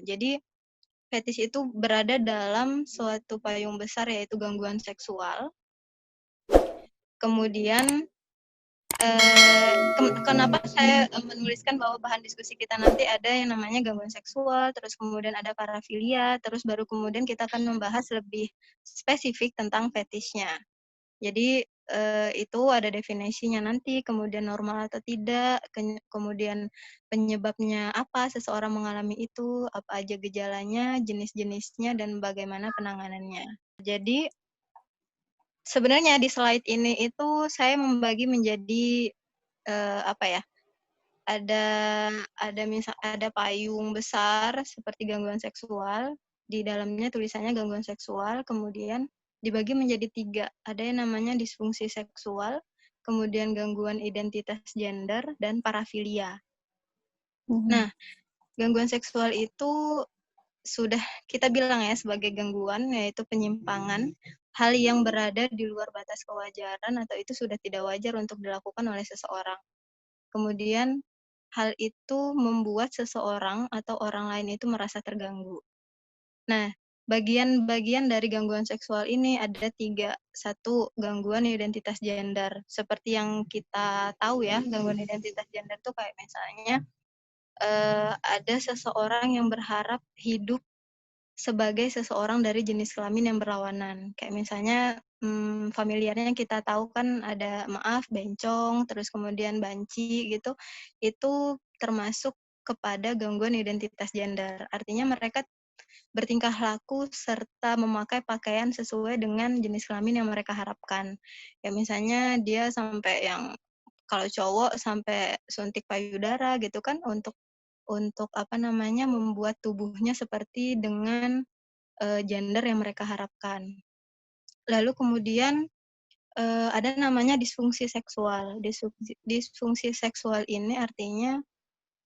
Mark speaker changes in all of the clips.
Speaker 1: Jadi fetish itu berada dalam suatu payung besar yaitu gangguan seksual. Kemudian kenapa saya menuliskan bahwa bahan diskusi kita nanti ada yang namanya gangguan seksual, terus kemudian ada parafilia, terus baru kemudian kita akan membahas lebih spesifik tentang fetishnya. Jadi itu ada definisinya nanti, kemudian normal atau tidak, kemudian penyebabnya apa seseorang mengalami itu, apa aja gejalanya, jenis-jenisnya, dan bagaimana penanganannya. Jadi sebenarnya di slide ini itu saya membagi menjadi apa ya? Ada payung besar seperti gangguan seksual, di dalamnya tulisannya gangguan seksual, kemudian dibagi menjadi 3. Ada yang namanya disfungsi seksual, kemudian gangguan identitas gender, dan parafilia. Nah, gangguan seksual itu sudah kita bilang ya sebagai gangguan, yaitu penyimpangan, hal yang berada di luar batas kewajaran atau itu sudah tidak wajar untuk dilakukan oleh seseorang. Kemudian hal itu membuat seseorang atau orang lain itu merasa terganggu. Nah, bagian-bagian dari gangguan seksual ini ada 3. 1, gangguan identitas gender. Seperti yang kita tahu ya, gangguan identitas gender itu kayak misalnya ada seseorang yang berharap hidup sebagai seseorang dari jenis kelamin yang berlawanan. Kayak misalnya familiarnya yang kita tahu kan ada maaf, bencong, terus kemudian banci gitu. Itu termasuk kepada gangguan identitas gender. Artinya mereka bertingkah laku serta memakai pakaian sesuai dengan jenis kelamin yang mereka harapkan. Kayak misalnya dia sampai yang kalau cowok sampai suntik payudara gitu kan untuk apa namanya membuat tubuhnya seperti dengan gender yang mereka harapkan. Lalu kemudian ada namanya disfungsi seksual. Disfungsi seksual ini artinya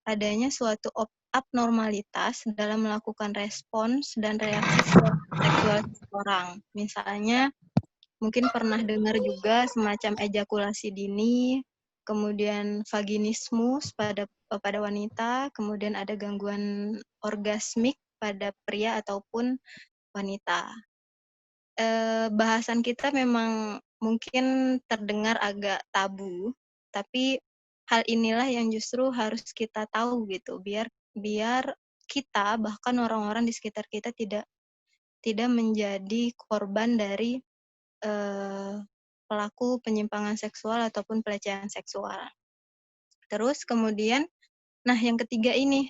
Speaker 1: adanya suatu abnormalitas dalam melakukan respons dan reaksi seksual seseorang. Misalnya, mungkin pernah dengar juga semacam ejakulasi dini, kemudian vaginismus pada wanita, kemudian ada gangguan orgasmik pada pria ataupun wanita. Bahasan kita memang mungkin terdengar agak tabu, tapi hal inilah yang justru harus kita tahu gitu, biar biar kita bahkan orang-orang di sekitar kita tidak menjadi korban dari pelaku penyimpangan seksual ataupun pelecehan seksual. Terus kemudian, nah yang ketiga ini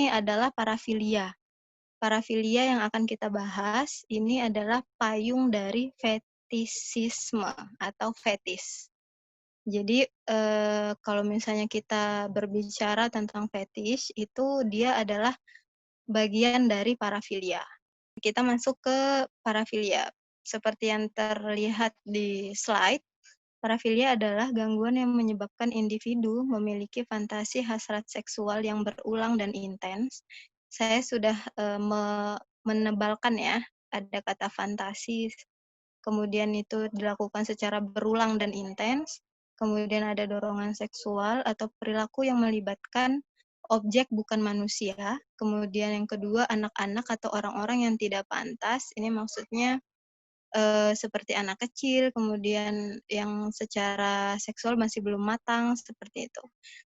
Speaker 1: adalah parafilia. Parafilia yang akan kita bahas ini adalah payung dari fetisisme atau fetis. Jadi kalau misalnya kita berbicara tentang fetish itu dia adalah bagian dari parafilia. Kita masuk ke parafilia. Seperti yang terlihat di slide, parafilia adalah gangguan yang menyebabkan individu memiliki fantasi hasrat seksual yang berulang dan intens. Saya sudah menebalkan ya, ada kata fantasi, kemudian itu dilakukan secara berulang dan intens, kemudian ada dorongan seksual atau perilaku yang melibatkan objek bukan manusia, kemudian yang kedua anak-anak atau orang-orang yang tidak pantas, ini maksudnya seperti anak kecil, kemudian yang secara seksual masih belum matang, seperti itu.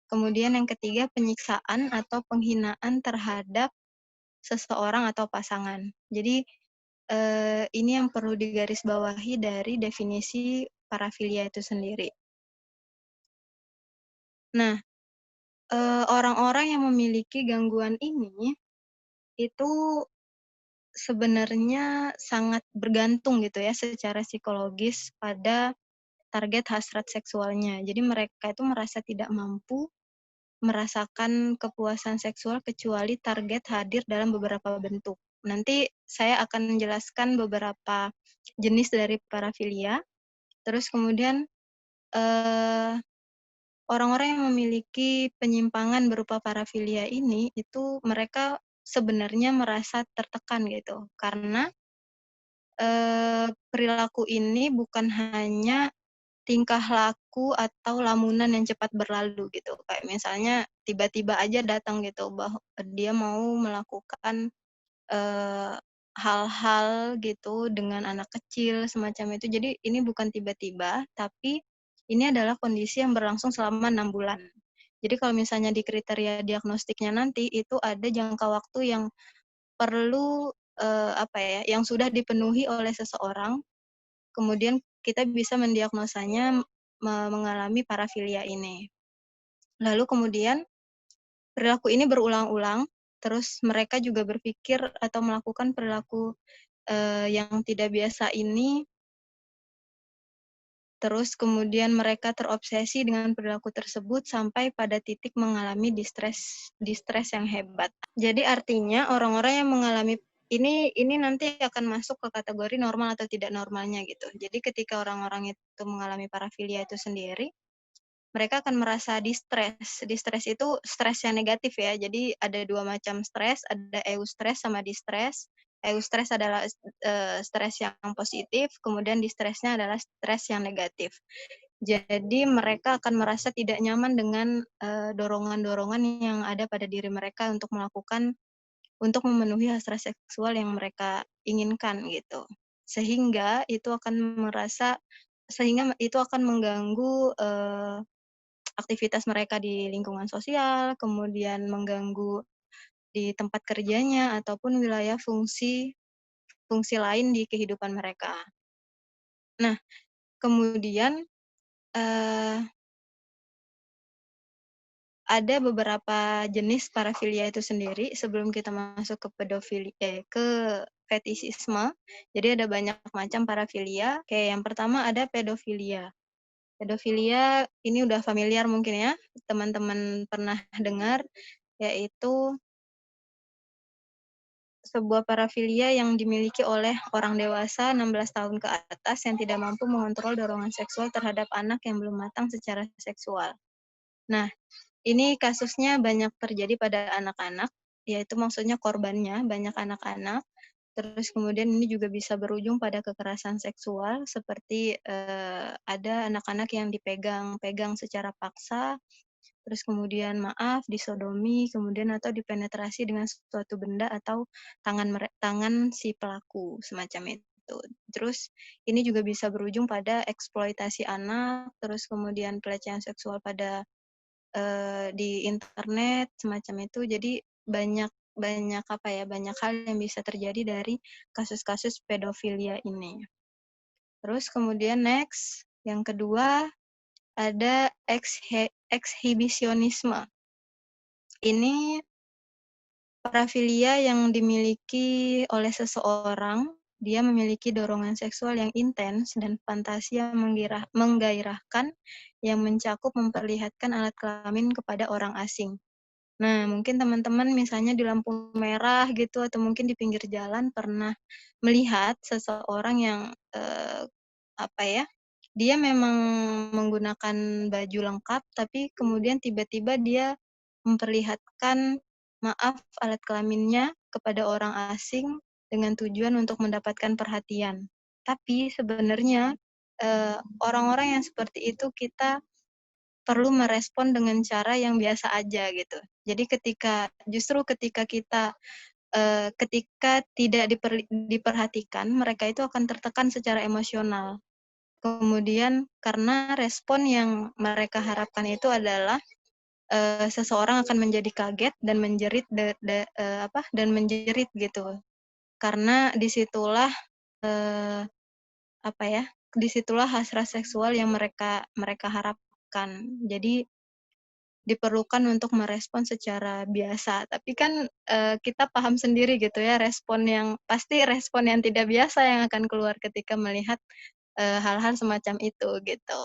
Speaker 1: Kemudian yang ketiga, penyiksaan atau penghinaan terhadap seseorang atau pasangan. Jadi, ini yang perlu digarisbawahi dari definisi parafilia itu sendiri. Nah, orang-orang yang memiliki gangguan ini, itu sebenarnya sangat bergantung gitu ya secara psikologis pada target hasrat seksualnya. Jadi mereka itu merasa tidak mampu merasakan kepuasan seksual kecuali target hadir dalam beberapa bentuk. Nanti saya akan menjelaskan beberapa jenis dari parafilia. Terus kemudian orang-orang yang memiliki penyimpangan berupa parafilia ini itu mereka sebenarnya merasa tertekan gitu karena perilaku ini bukan hanya tingkah laku atau lamunan yang cepat berlalu gitu. Kayak misalnya tiba-tiba aja datang gitu bahwa dia mau melakukan hal-hal gitu dengan anak kecil semacam itu. Jadi ini bukan tiba-tiba, tapi ini adalah kondisi yang berlangsung selama 6 bulan. Jadi kalau misalnya di kriteria diagnostiknya nanti itu ada jangka waktu yang perlu apa ya, yang sudah dipenuhi oleh seseorang, kemudian kita bisa mendiagnosanya mengalami parafilia ini. Lalu kemudian perilaku ini berulang-ulang, terus mereka juga berpikir atau melakukan perilaku yang tidak biasa ini, terus kemudian mereka terobsesi dengan perilaku tersebut sampai pada titik mengalami distres yang hebat. Jadi artinya orang-orang yang mengalami ini nanti akan masuk ke kategori normal atau tidak normalnya gitu. Jadi ketika orang-orang itu mengalami parafilia itu sendiri, mereka akan merasa distres. Distres itu stres yang negatif ya. Jadi ada 2 macam stres, ada eustress sama distres. Eustress adalah stres yang positif, kemudian distresnya adalah stres yang negatif. Jadi mereka akan merasa tidak nyaman dengan dorongan-dorongan yang ada pada diri mereka untuk memenuhi hasrat seksual yang mereka inginkan gitu. Sehingga itu akan mengganggu aktivitas mereka di lingkungan sosial, kemudian mengganggu di tempat kerjanya, ataupun wilayah fungsi fungsi lain di kehidupan mereka. Nah, kemudian eee, ada beberapa jenis parafilia itu sendiri sebelum kita masuk ke fetishisme. Jadi ada banyak macam parafilia, kayak yang pertama ada pedofilia. Pedofilia ini udah familiar mungkin ya, teman-teman pernah dengar, yaitu sebuah parafilia yang dimiliki oleh orang dewasa 16 tahun ke atas yang tidak mampu mengontrol dorongan seksual terhadap anak yang belum matang secara seksual. Nah, ini kasusnya banyak terjadi pada anak-anak, yaitu maksudnya korbannya banyak anak-anak. Terus kemudian ini juga bisa berujung pada kekerasan seksual seperti ada anak-anak yang dipegang secara paksa, terus kemudian disodomi, kemudian atau dipenetrasi dengan suatu benda atau tangan si pelaku semacam itu. Terus ini juga bisa berujung pada eksploitasi anak, terus kemudian pelecehan seksual di internet semacam itu. Jadi banyak banyak banyak hal yang bisa terjadi dari kasus-kasus pedofilia ini. Terus kemudian next, yang kedua ada ekshibisionisme. Ini parafilia yang dimiliki oleh seseorang, dia memiliki dorongan seksual yang intens dan fantasi yang menggairahkan yang mencakup memperlihatkan alat kelamin kepada orang asing. Nah, mungkin teman-teman misalnya di lampu merah gitu atau mungkin di pinggir jalan pernah melihat seseorang yang apa ya, dia memang menggunakan baju lengkap, tapi kemudian tiba-tiba dia memperlihatkan, alat kelaminnya kepada orang asing dengan tujuan untuk mendapatkan perhatian. Tapi sebenarnya, orang-orang yang seperti itu kita perlu merespon dengan cara yang biasa aja gitu. Jadi justru ketika tidak diperhatikan, mereka itu akan tertekan secara emosional. Kemudian karena respon yang mereka harapkan itu adalah seseorang akan menjadi kaget dan menjerit gitu. Karena disitulah eee, disitulah hasrat seksual yang mereka mereka harapkan. Jadi diperlukan untuk merespon secara biasa. Tapi kan kita paham sendiri gitu ya pasti respon yang tidak biasa yang akan keluar ketika melihat hal-hal semacam itu gitu.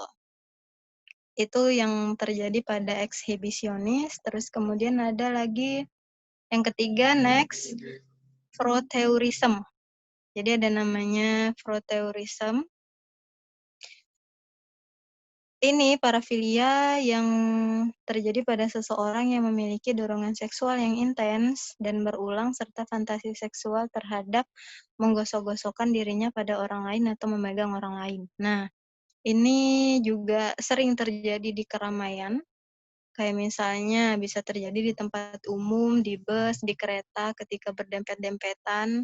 Speaker 1: Itu yang terjadi pada ekshibisionis, terus kemudian ada lagi yang ketiga next, Froteurism. Jadi ada namanya Froteurism. Ini parafilia yang terjadi pada seseorang yang memiliki dorongan seksual yang intens dan berulang serta fantasi seksual terhadap menggosok-gosokkan dirinya pada orang lain atau memegang orang lain. Nah, Ini juga sering terjadi di keramaian, kayak misalnya bisa terjadi di tempat umum, di bus, di kereta ketika berdempet-dempetan.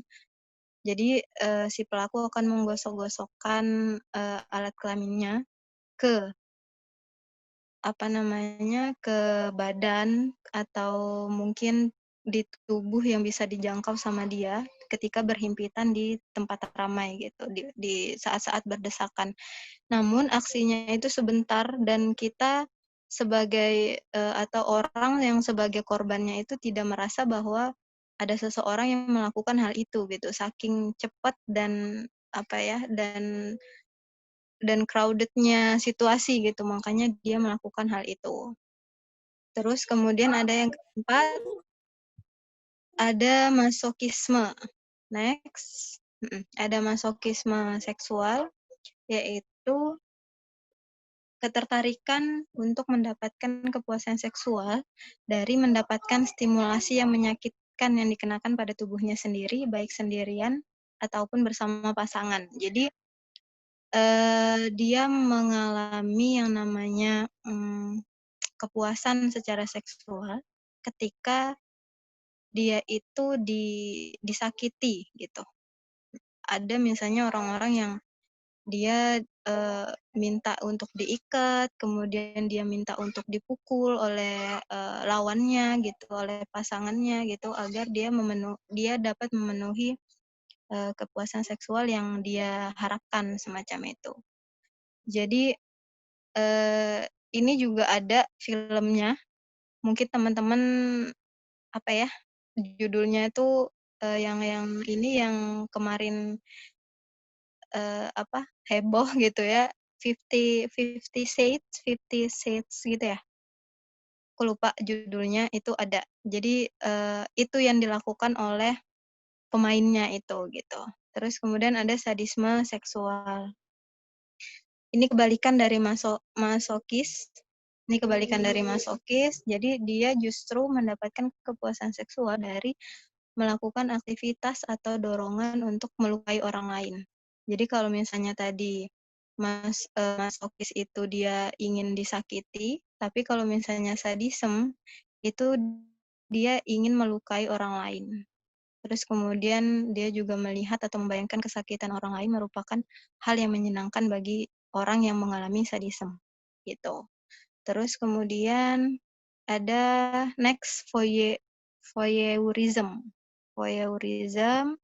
Speaker 1: Jadi, si pelaku akan menggosok-gosokkan, alat kelaminnya ke, apa namanya, ke badan atau mungkin di tubuh yang bisa dijangkau sama dia ketika berhimpitan di tempat ramai gitu, di saat-saat berdesakan. Namun aksinya itu sebentar dan kita sebagai, atau orang yang sebagai korbannya itu tidak merasa bahwa ada seseorang yang melakukan hal itu gitu, saking cepat dan apa ya, dan crowded-nya situasi gitu, makanya dia melakukan hal itu. Terus kemudian ada yang keempat, ada masokisme. Next, ada masokisme seksual, yaitu ketertarikan untuk mendapatkan kepuasan seksual dari mendapatkan stimulasi yang menyakitkan yang dikenakan pada tubuhnya sendiri, baik sendirian ataupun bersama pasangan. Jadi, dia mengalami yang namanya, kepuasan secara seksual ketika dia itu disakiti gitu. Ada misalnya orang-orang yang dia, minta untuk diikat, kemudian dia minta untuk dipukul oleh, lawannya gitu, oleh pasangannya gitu, agar dia dapat memenuhi, kepuasan seksual yang dia harapkan, semacam itu. Jadi, ini juga ada filmnya, mungkin teman-teman, apa ya, judulnya itu, yang ini yang kemarin, apa, heboh gitu ya, Fifty Shades gitu ya? Aku lupa judulnya, itu ada. Jadi, itu yang dilakukan oleh pemainnya itu, gitu. Terus kemudian ada sadisme seksual. Ini kebalikan dari masokis. Ini kebalikan dari masokis, jadi dia justru mendapatkan kepuasan seksual dari melakukan aktivitas atau dorongan untuk melukai orang lain. Jadi kalau misalnya tadi masokis itu dia ingin disakiti, tapi kalau misalnya sadism itu dia ingin melukai orang lain. Terus kemudian dia juga melihat atau membayangkan kesakitan orang lain merupakan hal yang menyenangkan bagi orang yang mengalami sadism, gitu. Terus kemudian ada next voyeurism. Voyeurism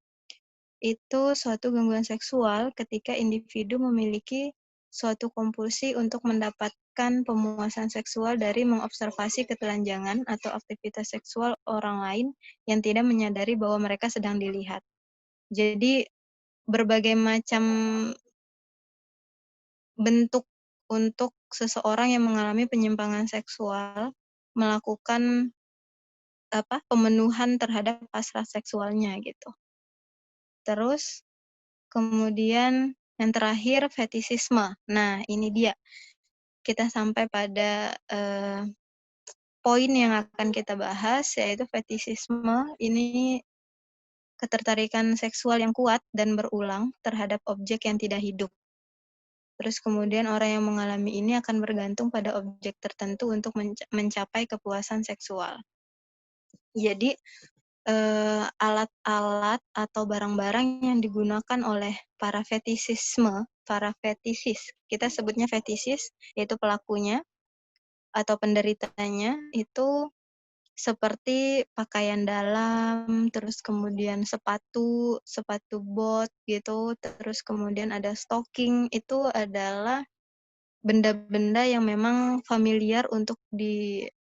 Speaker 1: itu suatu gangguan seksual ketika individu memiliki suatu kompulsi untuk mendapatkan pemuasan seksual dari mengobservasi ketelanjangan atau aktivitas seksual orang lain yang tidak menyadari bahwa mereka sedang dilihat. Jadi berbagai macam bentuk untuk seseorang yang mengalami penyimpangan seksual melakukan apa, pemenuhan terhadap hasrat seksualnya gitu. Terus kemudian yang terakhir fetishisme. Nah, ini dia. Kita sampai pada poin yang akan kita bahas, yaitu fetishisme. Ini ketertarikan seksual yang kuat dan berulang terhadap objek yang tidak hidup. Terus kemudian orang yang mengalami ini akan bergantung pada objek tertentu untuk mencapai kepuasan seksual. Jadi, alat-alat atau barang-barang yang digunakan oleh para fetisis, kita sebutnya fetisis, yaitu pelakunya atau penderitanya, itu seperti pakaian dalam, terus kemudian sepatu, sepatu bot gitu, terus kemudian ada stocking, itu adalah benda-benda yang memang familiar untuk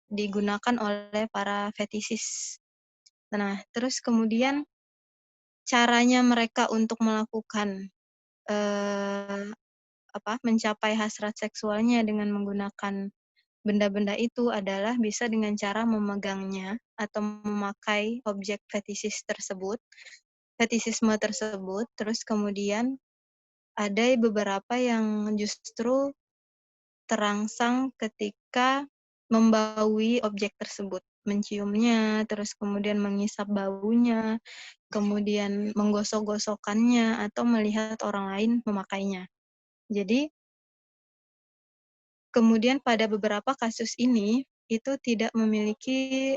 Speaker 1: digunakan oleh para fetisis. Nah, terus kemudian caranya mereka untuk melakukan, eee, mencapai hasrat seksualnya dengan menggunakan benda-benda itu adalah bisa dengan cara memegangnya atau memakai objek fetisisme tersebut, terus kemudian ada beberapa yang justru terangsang ketika membaui objek tersebut, menciumnya, terus kemudian menghisap baunya, kemudian menggosok-gosokkannya, atau melihat orang lain memakainya. Jadi, kemudian pada beberapa kasus ini, itu tidak memiliki,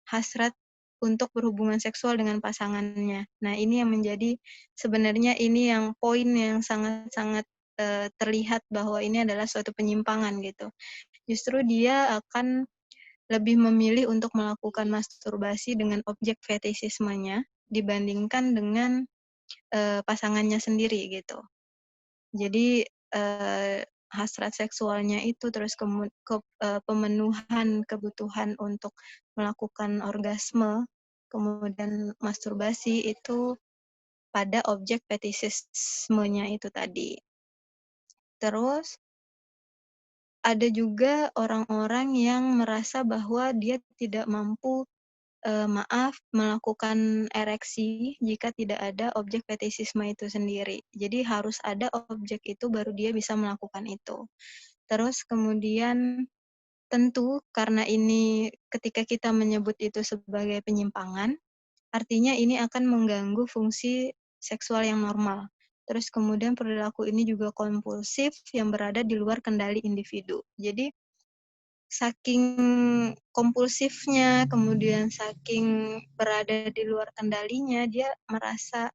Speaker 1: hasrat untuk berhubungan seksual dengan pasangannya. Nah, ini yang menjadi sebenarnya ini yang poin yang sangat-sangat, terlihat bahwa ini adalah suatu penyimpangan gitu. Justru dia akan lebih memilih untuk melakukan masturbasi dengan objek fetishismenya dibandingkan dengan, pasangannya sendiri gitu. Jadi, hasrat seksualnya itu terus pemenuhan kebutuhan untuk melakukan orgasme, kemudian masturbasi itu pada objek fetishismenya itu tadi. Terus ada juga orang-orang yang merasa bahwa dia tidak mampu, melakukan ereksi jika tidak ada objek fetishisme itu sendiri. Jadi harus ada objek itu baru dia bisa melakukan itu. Terus kemudian tentu karena ini ketika kita menyebut itu sebagai penyimpangan, artinya ini akan mengganggu fungsi seksual yang normal. Terus kemudian perilaku ini juga kompulsif yang berada di luar kendali individu. Jadi saking kompulsifnya, kemudian saking berada di luar kendalinya, dia merasa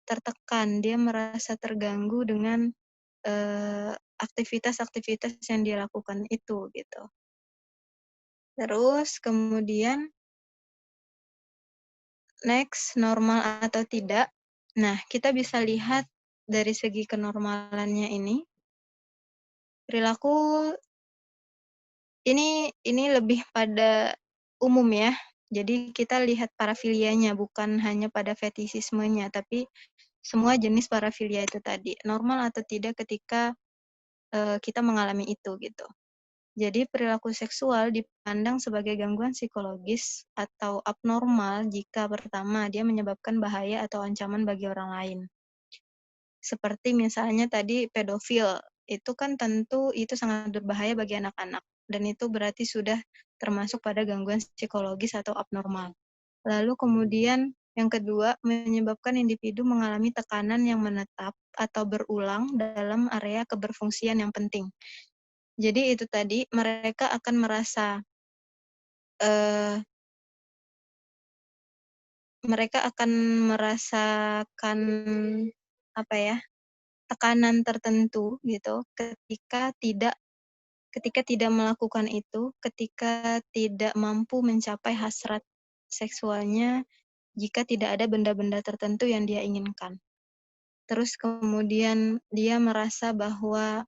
Speaker 1: tertekan, dia merasa terganggu dengan, aktivitas-aktivitas yang dia lakukan itu, gitu. Terus kemudian next, normal atau tidak. Nah, kita bisa lihat dari segi kenormalannya ini, perilaku ini lebih pada umum ya. Jadi kita lihat parafilianya, bukan hanya pada fetishismenya, tapi semua jenis parafilia itu tadi, normal atau tidak ketika, kita mengalami itu, gitu. Jadi perilaku seksual dipandang sebagai gangguan psikologis atau abnormal jika pertama, dia menyebabkan bahaya atau ancaman bagi orang lain. Seperti misalnya tadi pedofil, itu kan tentu itu sangat berbahaya bagi anak-anak, dan itu berarti sudah termasuk pada gangguan psikologis atau abnormal. Lalu kemudian yang kedua, menyebabkan individu mengalami tekanan yang menetap atau berulang dalam area keberfungsian yang penting. Jadi itu tadi, mereka akan merasa, eee, mereka akan merasakan, apa ya, tekanan tertentu gitu ketika tidak melakukan itu, ketika tidak mampu mencapai hasrat seksualnya jika tidak ada benda-benda tertentu yang dia inginkan. Terus kemudian dia merasa bahwa,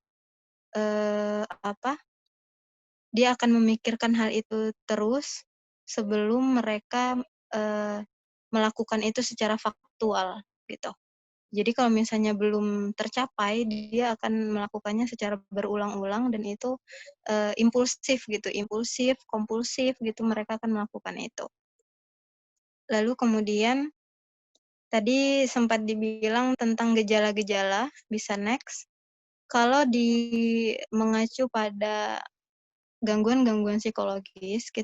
Speaker 1: dia akan memikirkan hal itu terus sebelum mereka, eee, melakukan itu secara faktual, gitu. Jadi kalau misalnya belum tercapai, dia akan melakukannya secara berulang-ulang dan itu, impulsif gitu, impulsif, kompulsif gitu, mereka akan melakukan itu. Lalu kemudian tadi sempat dibilang tentang gejala-gejala, bisa next. Kalau mengacu pada gangguan-gangguan psikologis,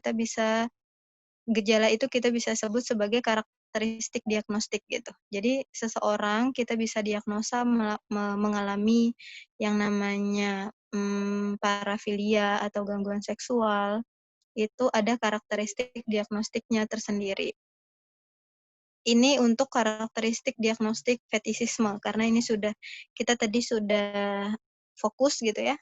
Speaker 1: gejala itu kita bisa sebut sebagai karakteristik diagnostik gitu. Jadi seseorang kita bisa diagnosa mengalami yang namanya, parafilia atau gangguan seksual, itu ada karakteristik diagnostiknya tersendiri. Ini untuk karakteristik diagnostik fetishisme, karena ini kita tadi sudah fokus gitu ya,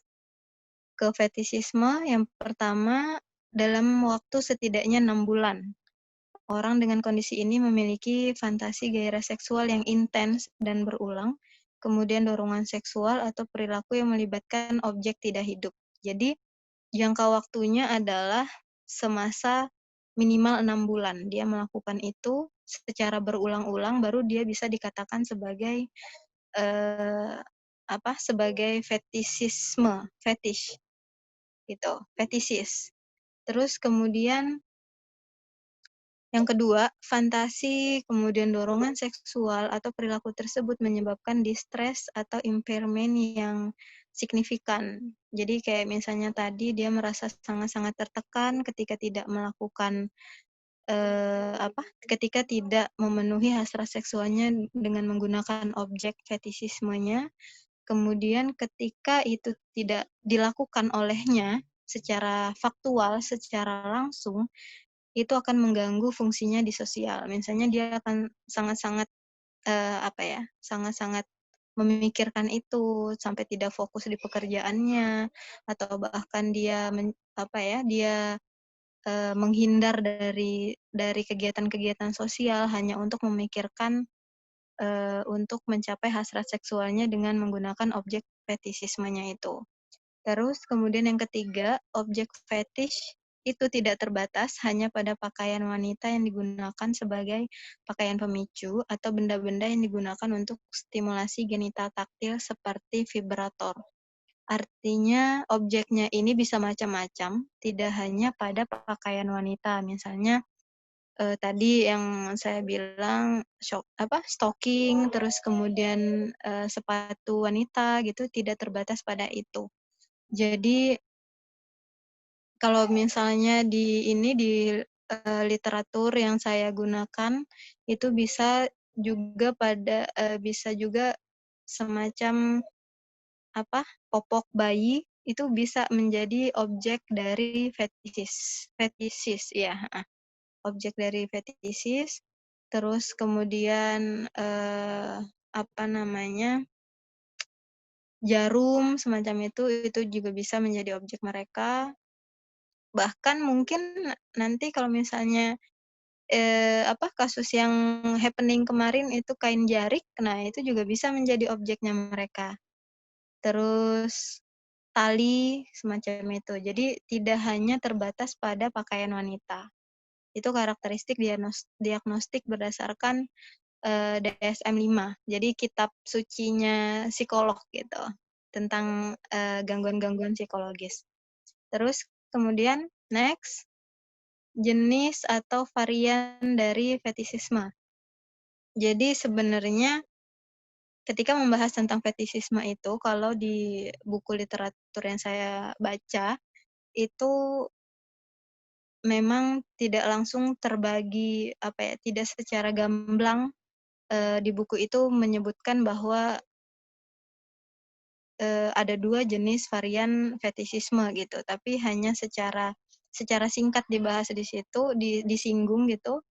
Speaker 1: ke fetishisme. Yang pertama, dalam waktu setidaknya 6 bulan. Orang dengan kondisi ini memiliki fantasi gairah seksual yang intens dan berulang, kemudian dorongan seksual atau perilaku yang melibatkan objek tidak hidup. Jadi, jangka waktunya adalah semasa minimal 6 bulan. Dia melakukan itu secara berulang-ulang, baru dia bisa dikatakan sebagai, eee, sebagai fetish, gitu, fetishes. Terus kemudian yang kedua, fantasi, kemudian dorongan seksual atau perilaku tersebut menyebabkan distress atau impairment yang signifikan. Jadi kayak misalnya tadi dia merasa sangat-sangat tertekan ketika tidak melakukan, ketika tidak memenuhi hasrat seksualnya dengan menggunakan objek fetishismenya. Kemudian ketika itu tidak dilakukan olehnya secara faktual, secara langsung, itu akan mengganggu fungsinya di sosial. Misalnya dia akan sangat-sangat, apa ya, sangat-sangat memikirkan itu, sampai tidak fokus di pekerjaannya, atau bahkan dia apa ya, dia, menghindar dari kegiatan-kegiatan sosial hanya untuk memikirkan, untuk mencapai hasrat seksualnya dengan menggunakan objek fetishismenya itu. Terus kemudian yang ketiga, objek fetish itu tidak terbatas hanya pada pakaian wanita yang digunakan sebagai pakaian pemicu atau benda-benda yang digunakan untuk stimulasi genital taktil seperti vibrator. Artinya objeknya ini bisa macam-macam, tidak hanya pada pakaian wanita. Misalnya tadi yang saya bilang stocking, terus kemudian sepatu wanita gitu tidak terbatas pada itu. Jadi kalau misalnya literatur yang saya gunakan itu bisa juga semacam popok bayi itu bisa menjadi objek dari fetishes ya, objek dari fetishes. Terus kemudian jarum semacam itu juga bisa menjadi objek mereka. Bahkan mungkin nanti kalau misalnya, kasus yang happening kemarin itu kain jarik, nah itu juga bisa menjadi objeknya mereka. Terus tali, semacam itu. Jadi tidak hanya terbatas pada pakaian wanita. Itu karakteristik diagnostik berdasarkan, DSM-5. Jadi kitab sucinya psikolog gitu, tentang, gangguan-gangguan psikologis. Terus kemudian next, jenis atau varian dari fetishisme. Jadi sebenarnya ketika membahas tentang fetishisme itu, kalau di buku literatur yang saya baca, itu memang tidak langsung terbagi, tidak secara gamblang, di buku itu menyebutkan bahwa, ada 2 jenis varian fetishisme gitu, tapi hanya secara singkat dibahas di situ, disinggung gitu.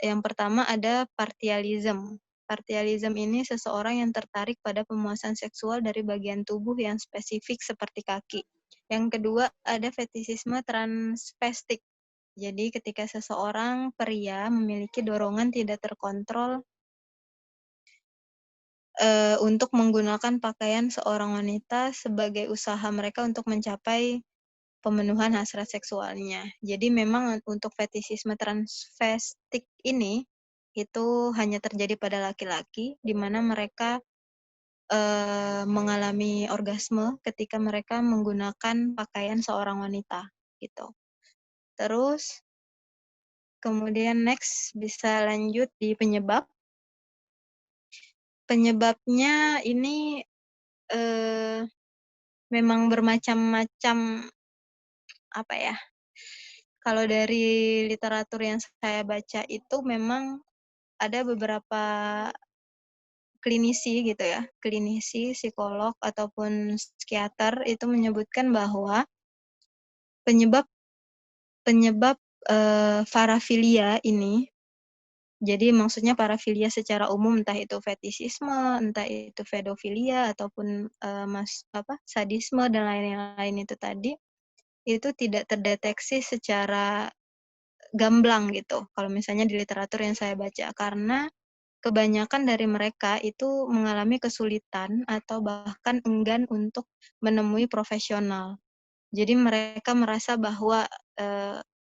Speaker 1: Yang pertama ada partialism. Partialism ini seseorang yang tertarik pada pemuasan seksual dari bagian tubuh yang spesifik seperti kaki. Yang kedua ada fetishisme transvestik. Jadi ketika seseorang pria memiliki dorongan tidak terkontrol untuk menggunakan pakaian seorang wanita sebagai usaha mereka untuk mencapai pemenuhan hasrat seksualnya. Jadi memang untuk fetishisme transvestik ini, itu hanya terjadi pada laki-laki, di mana mereka, mengalami orgasme ketika mereka menggunakan pakaian seorang wanita, gitu. Terus, kemudian next bisa lanjut di penyebab. Penyebabnya ini, eee, memang bermacam-macam, apa ya, kalau dari literatur yang saya baca itu memang ada beberapa klinisi gitu ya, klinisi, psikolog, ataupun psikiater itu menyebutkan bahwa penyebab penyebab, parafilia ini, jadi maksudnya parafilia secara umum entah itu fetishisme, entah itu pedofilia, ataupun, sadisme dan lain-lain itu tadi, itu tidak terdeteksi secara gamblang gitu, kalau misalnya di literatur yang saya baca. Karena kebanyakan dari mereka itu mengalami kesulitan atau bahkan enggan untuk menemui profesional. Jadi mereka merasa bahwa,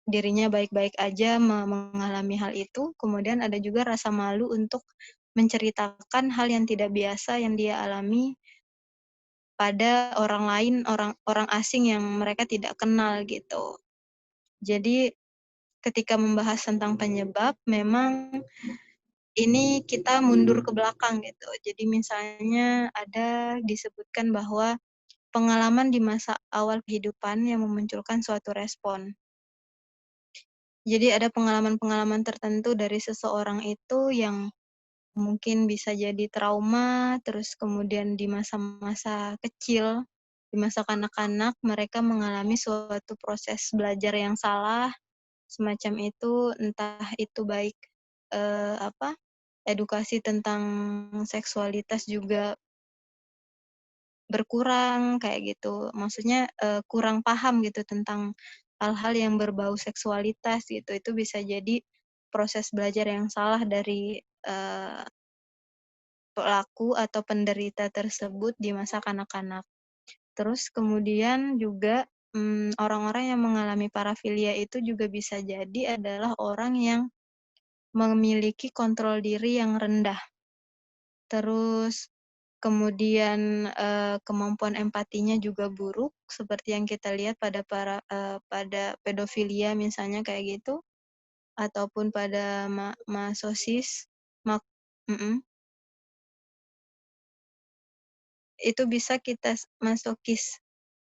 Speaker 1: dirinya baik-baik aja mengalami hal itu, kemudian ada juga rasa malu untuk menceritakan hal yang tidak biasa yang dia alami pada orang lain, orang asing yang mereka tidak kenal gitu. Jadi ketika membahas tentang penyebab, memang ini kita mundur ke belakang gitu. Jadi misalnya ada disebutkan bahwa pengalaman di masa awal kehidupan yang memunculkan suatu respon. Jadi ada pengalaman-pengalaman tertentu dari seseorang itu yang mungkin bisa jadi trauma, terus kemudian di masa-masa kecil, di masa kanak-kanak mereka mengalami suatu proses belajar yang salah, semacam itu, entah itu baik, apa, edukasi tentang seksualitas juga berkurang, kayak gitu. Maksudnya, kurang paham gitu tentang hal-hal yang berbau seksualitas gitu. Itu bisa jadi proses belajar yang salah dari, pelaku atau penderita tersebut di masa kanak-kanak. Terus kemudian juga, orang-orang yang mengalami parafilia itu juga bisa jadi adalah orang yang memiliki kontrol diri yang rendah. Terus kemudian, kemampuan empatinya juga buruk, seperti yang kita lihat pada pedofilia misalnya kayak gitu, ataupun pada masosis, mak mhm, itu bisa kita masokis.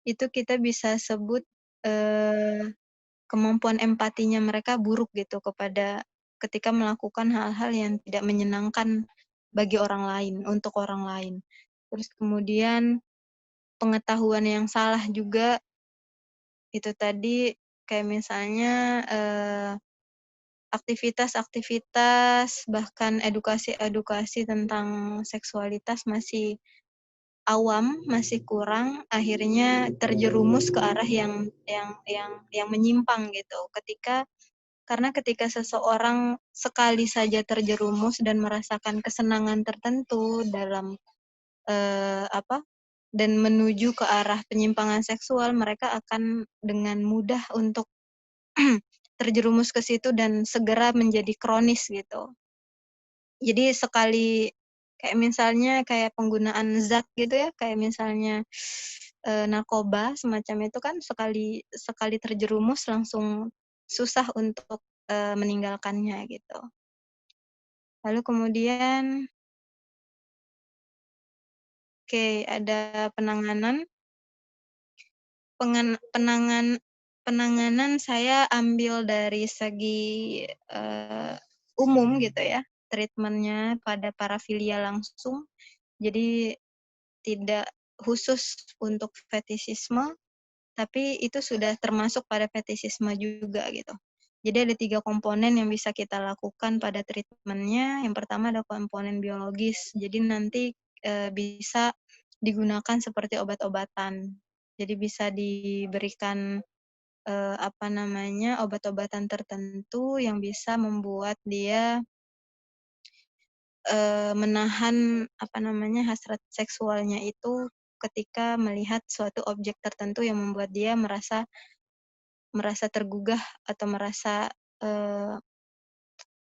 Speaker 1: Itu kita bisa sebut, eee, kemampuan empatinya mereka buruk gitu ketika melakukan hal-hal yang tidak menyenangkan bagi orang lain, untuk orang lain. Terus kemudian pengetahuan yang salah juga, itu tadi kayak misalnya, aktivitas-aktivitas, bahkan edukasi-edukasi tentang seksualitas masih awam, masih kurang, akhirnya terjerumus ke arah yang menyimpang gitu. Karena ketika seseorang sekali saja terjerumus dan merasakan kesenangan tertentu dalam, apa, dan menuju ke arah penyimpangan seksual, mereka akan dengan mudah untuk terjerumus ke situ dan segera menjadi kronis gitu. Jadi kayak penggunaan zat gitu ya, kayak misalnya, narkoba semacam itu kan sekali sekali terjerumus langsung susah untuk, meninggalkannya gitu. Lalu kemudian oke, ada penanganan. Pengen penangan Penanganan saya ambil dari segi, umum gitu ya, treatment-nya pada parafilia langsung. Jadi tidak khusus untuk fetishisme, tapi itu sudah termasuk pada fetishisme juga gitu. Jadi ada 3 komponen yang bisa kita lakukan pada treatment-nya. Yang pertama ada komponen biologis, jadi nanti, bisa digunakan seperti obat-obatan. Jadi bisa diberikan, apa namanya, obat-obatan tertentu yang bisa membuat dia, menahan, apa namanya, hasrat seksualnya itu ketika melihat suatu objek tertentu yang membuat dia merasa merasa tergugah atau merasa, eee,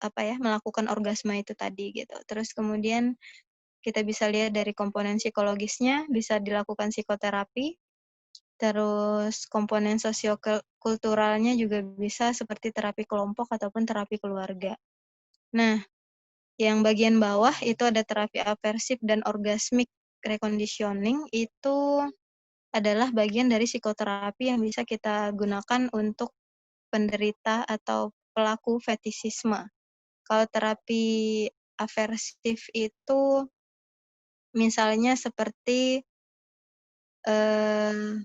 Speaker 1: apa ya, melakukan orgasme itu tadi gitu. Terus kemudian kita bisa lihat dari komponen psikologisnya, bisa dilakukan psikoterapi, terus komponen kulturalnya juga bisa seperti terapi kelompok ataupun terapi keluarga. Nah, yang bagian bawah itu ada terapi aversif dan orgasmic reconditioning, itu adalah bagian dari psikoterapi yang bisa kita gunakan untuk penderita atau pelaku fetishisme. Kalau terapi aversif itu misalnya seperti, eee,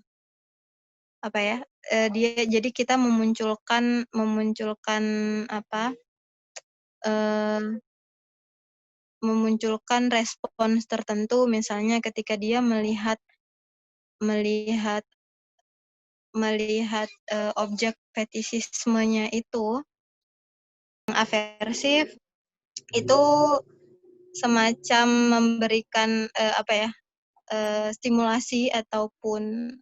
Speaker 1: apa ya, jadi kita memunculkan memunculkan apa, eee, memunculkan respons tertentu misalnya ketika dia melihat melihat melihat, objek fetishismenya itu yang aversif, itu semacam memberikan, apa ya, stimulasi ataupun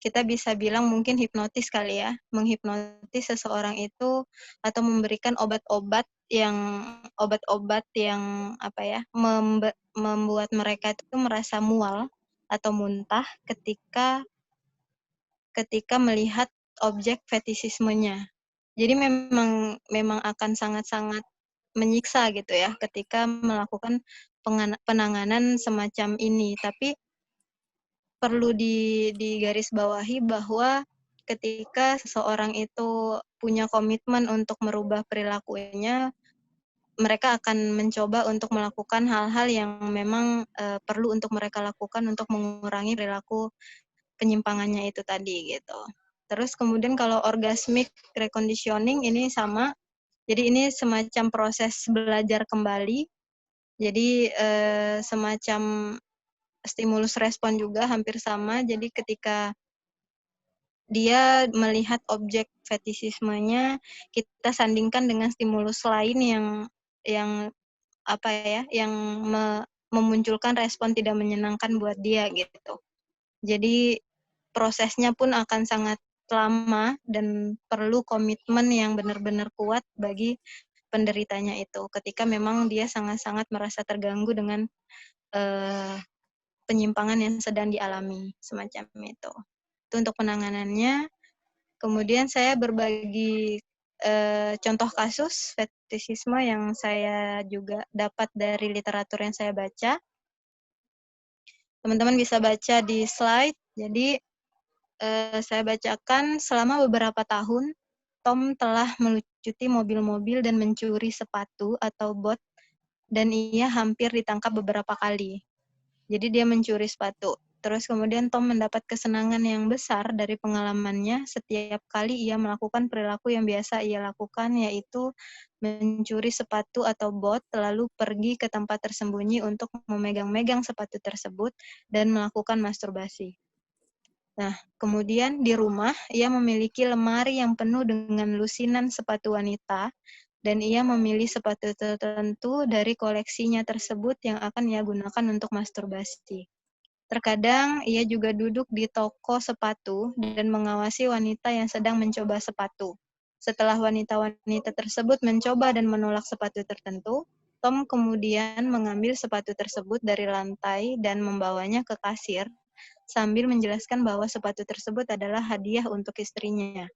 Speaker 1: kita bisa bilang mungkin hipnotis kali ya, menghipnotis seseorang itu atau memberikan obat-obat yang apa ya, membuat mereka itu merasa mual atau muntah ketika ketika melihat objek fetishismenya. Jadi memang memang akan sangat-sangat menyiksa gitu ya ketika melakukan penanganan semacam ini. Tapi perlu digarisbawahi bahwa ketika seseorang itu punya komitmen untuk merubah perilakunya, mereka akan mencoba untuk melakukan hal-hal yang memang perlu untuk mereka lakukan untuk mengurangi perilaku penyimpangannya itu tadi gitu. Terus kemudian kalau orgasmic reconditioning ini sama, jadi ini semacam proses belajar kembali. Jadi semacam stimulus respon juga hampir sama. Jadi ketika dia melihat objek fetisismenya, kita sandingkan dengan stimulus lain yang apa ya, yang memunculkan respon tidak menyenangkan buat dia gitu. Jadi prosesnya pun akan sangat lama dan perlu komitmen yang benar-benar kuat bagi penderitanya itu. Ketika memang dia sangat-sangat merasa terganggu dengan eh, penyimpangan yang sedang dialami, semacam itu. Itu untuk penanganannya. Kemudian saya berbagi contoh kasus fetisisme yang saya juga dapat dari literatur yang saya baca. Teman-teman bisa baca di slide. Jadi saya bacakan selama beberapa tahun, Tom telah melucuti mobil-mobil dan mencuri sepatu atau bot, dan ia hampir ditangkap beberapa kali. Jadi dia mencuri sepatu. Terus kemudian Tom mendapat kesenangan yang besar dari pengalamannya setiap kali ia melakukan perilaku yang biasa ia lakukan, yaitu mencuri sepatu atau bot, lalu pergi ke tempat tersembunyi untuk memegang-megang sepatu tersebut dan melakukan masturbasi. Nah, kemudian di rumah, ia memiliki lemari yang penuh dengan lusinan sepatu wanita, dan ia memilih sepatu tertentu dari koleksinya tersebut yang akan ia gunakan untuk masturbasi. Terkadang ia juga duduk di toko sepatu dan mengawasi wanita yang sedang mencoba sepatu. Setelah wanita-wanita tersebut mencoba dan menolak sepatu tertentu, Tom kemudian mengambil sepatu tersebut dari lantai dan membawanya ke kasir, sambil menjelaskan bahwa sepatu tersebut adalah hadiah untuk istrinya.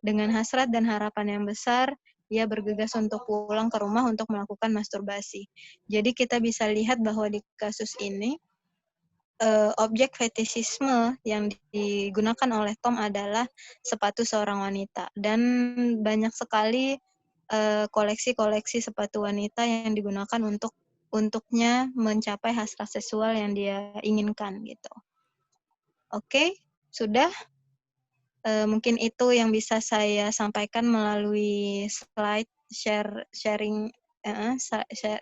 Speaker 1: Dengan hasrat dan harapan yang besar, ia bergegas untuk pulang ke rumah untuk melakukan masturbasi. Jadi kita bisa lihat bahwa di kasus ini, objek fetisisme yang digunakan oleh Tom adalah sepatu seorang wanita. Dan banyak sekali koleksi-koleksi sepatu wanita yang digunakan untuknya mencapai hasrat seksual yang dia inginkan gitu. Oke, sudah. Mungkin itu yang bisa saya sampaikan melalui slide sharing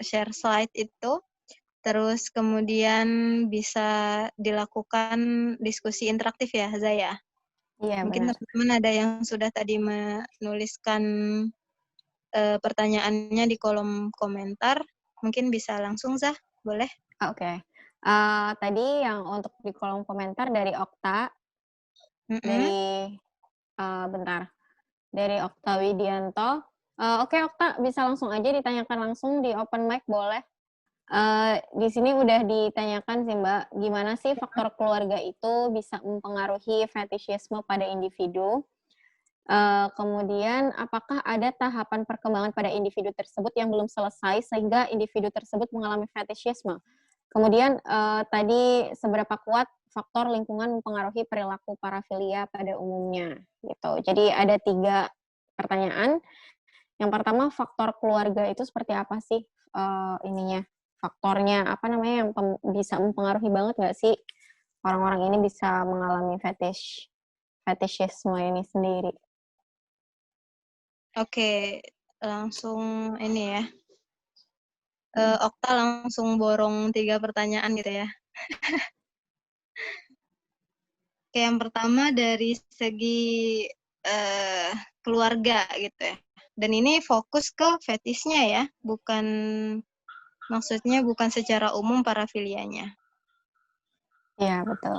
Speaker 1: share slide itu. Terus kemudian bisa dilakukan diskusi interaktif ya, Zaya.
Speaker 2: Iya,
Speaker 1: Mungkin
Speaker 2: benar.
Speaker 1: teman-teman ada yang sudah tadi menuliskan pertanyaannya di kolom komentar. Mungkin bisa langsung, Zah. Boleh?
Speaker 2: Oke. Tadi yang untuk di kolom komentar dari Okta,
Speaker 1: Mm-mm.
Speaker 2: dari bentar, dari Okta Widianto. Oke, Okta, bisa langsung aja ditanyakan langsung di open mic, boleh. Di sini udah ditanyakan sih, Mbak, gimana sih faktor keluarga itu bisa mempengaruhi fetishisme pada individu? Kemudian apakah ada tahapan perkembangan pada individu tersebut yang belum selesai sehingga individu tersebut mengalami fetishisme? Kemudian tadi seberapa kuat faktor lingkungan mempengaruhi perilaku parafilia pada umumnya gitu. Jadi ada 3 pertanyaan. Yang pertama, faktor keluarga itu seperti apa sih ininya, faktornya apa namanya yang bisa mempengaruhi banget nggak sih orang-orang ini bisa mengalami fetishisme ini sendiri?
Speaker 1: Oke, langsung ini ya. Okta langsung borong 3 pertanyaan gitu ya. Oke, yang pertama dari segi keluarga gitu ya. Dan ini fokus ke fetisnya ya, maksudnya bukan secara umum parafilianya.
Speaker 2: Iya, betul.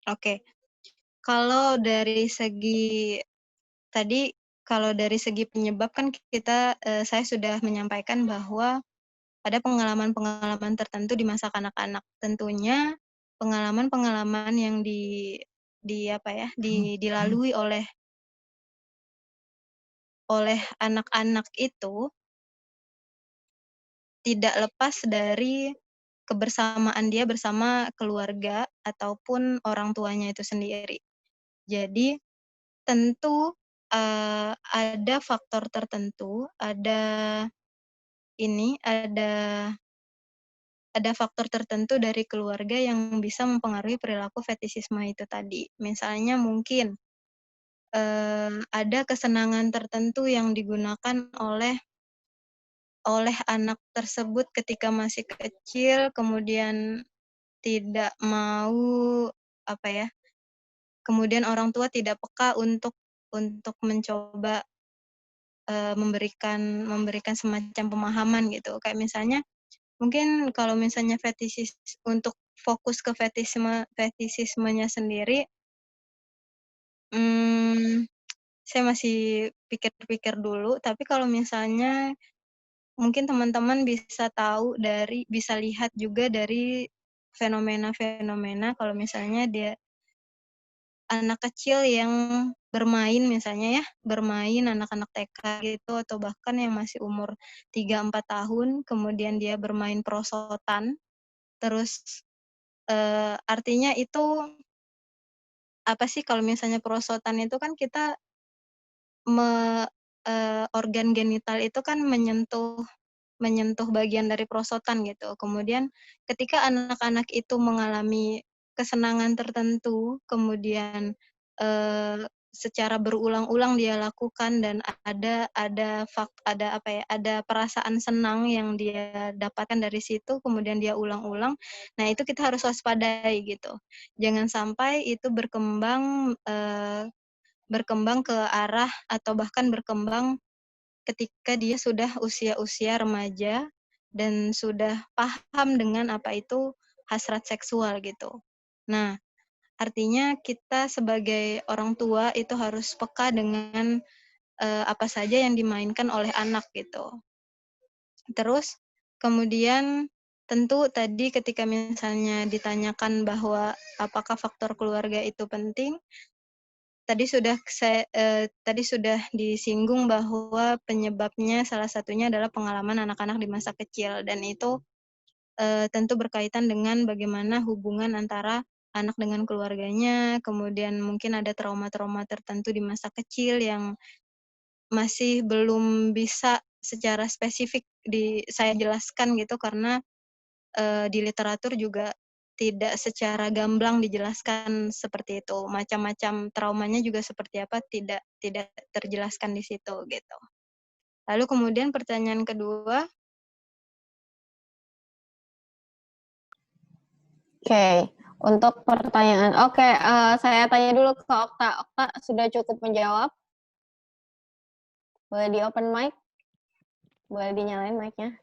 Speaker 1: Oke, kalau dari segi tadi, kalau dari segi penyebab kan saya sudah menyampaikan bahwa ada pengalaman-pengalaman tertentu di masa kanak-kanak. Tentunya pengalaman-pengalaman yang dilalui oleh anak-anak itu tidak lepas dari kebersamaan dia bersama keluarga ataupun orang tuanya itu sendiri. Jadi tentu ada faktor tertentu, ini, ada faktor tertentu dari keluarga yang bisa mempengaruhi perilaku fetishisme itu tadi. Misalnya mungkin, ada kesenangan tertentu yang digunakan oleh anak tersebut ketika masih kecil, kemudian tidak mau, apa ya, kemudian orang tua tidak peka untuk mencoba, memberikan semacam pemahaman gitu. Kayak misalnya, mungkin kalau misalnya untuk fokus ke fetisismenya sendiri, mmm, saya masih pikir-pikir dulu, tapi kalau misalnya mungkin teman-teman bisa lihat juga dari fenomena-fenomena kalau misalnya dia anak kecil yang bermain misalnya ya, bermain anak-anak TK gitu atau bahkan yang masih umur 3 4 tahun, kemudian dia bermain perosotan, terus, artinya itu apa sih, kalau misalnya perosotan itu kan kita organ genital itu kan menyentuh menyentuh bagian dari perosotan gitu. Kemudian ketika anak-anak itu mengalami kesenangan tertentu, kemudian, secara berulang-ulang dia lakukan dan ada apa ya, ada perasaan senang yang dia dapatkan dari situ, kemudian dia ulang-ulang, nah itu kita harus waspadai gitu. Jangan sampai itu berkembang ke arah atau bahkan berkembang ketika dia sudah usia-usia remaja dan sudah paham dengan apa itu hasrat seksual gitu. Nah, artinya kita sebagai orang tua itu harus peka dengan, apa saja yang dimainkan oleh anak gitu. Terus kemudian tentu tadi ketika misalnya ditanyakan bahwa apakah faktor keluarga itu penting, tadi sudah disinggung bahwa penyebabnya salah satunya adalah pengalaman anak-anak di masa kecil dan itu, tentu berkaitan dengan bagaimana hubungan antara anak dengan keluarganya, kemudian mungkin ada trauma-trauma tertentu di masa kecil yang masih belum bisa secara spesifik saya jelaskan gitu karena di literatur juga tidak secara gamblang dijelaskan seperti itu. Macam-macam traumanya juga seperti apa tidak tidak terjelaskan di situ gitu. Lalu kemudian pertanyaan kedua,
Speaker 2: Oke, untuk pertanyaan, oke, saya tanya dulu ke Okta. Okta sudah cukup menjawab? Boleh di open mic? Boleh dinyalain mic-nya?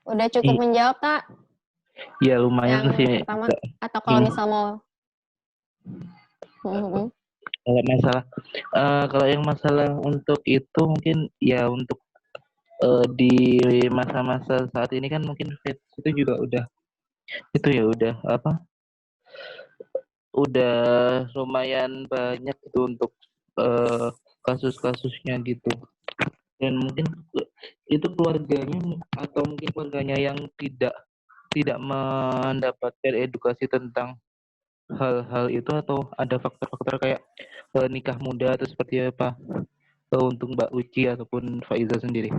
Speaker 2: Udah cukup menjawab, Tak?
Speaker 3: Iya lumayan
Speaker 2: Yang
Speaker 3: sih.
Speaker 2: pertama, atau kalau misal mau...
Speaker 3: Kalau masalah kalau yang masalah untuk itu mungkin ya untuk di masa-masa saat ini kan mungkin itu juga udah itu ya udah apa udah lumayan banyak itu untuk kasus-kasusnya gitu dan mungkin itu keluarganya atau mungkin keluarganya yang tidak mendapatkan edukasi tentang hal-hal itu atau ada faktor-faktor kayak nikah muda atau seperti apa untuk Mbak Uci ataupun Faiza sendiri.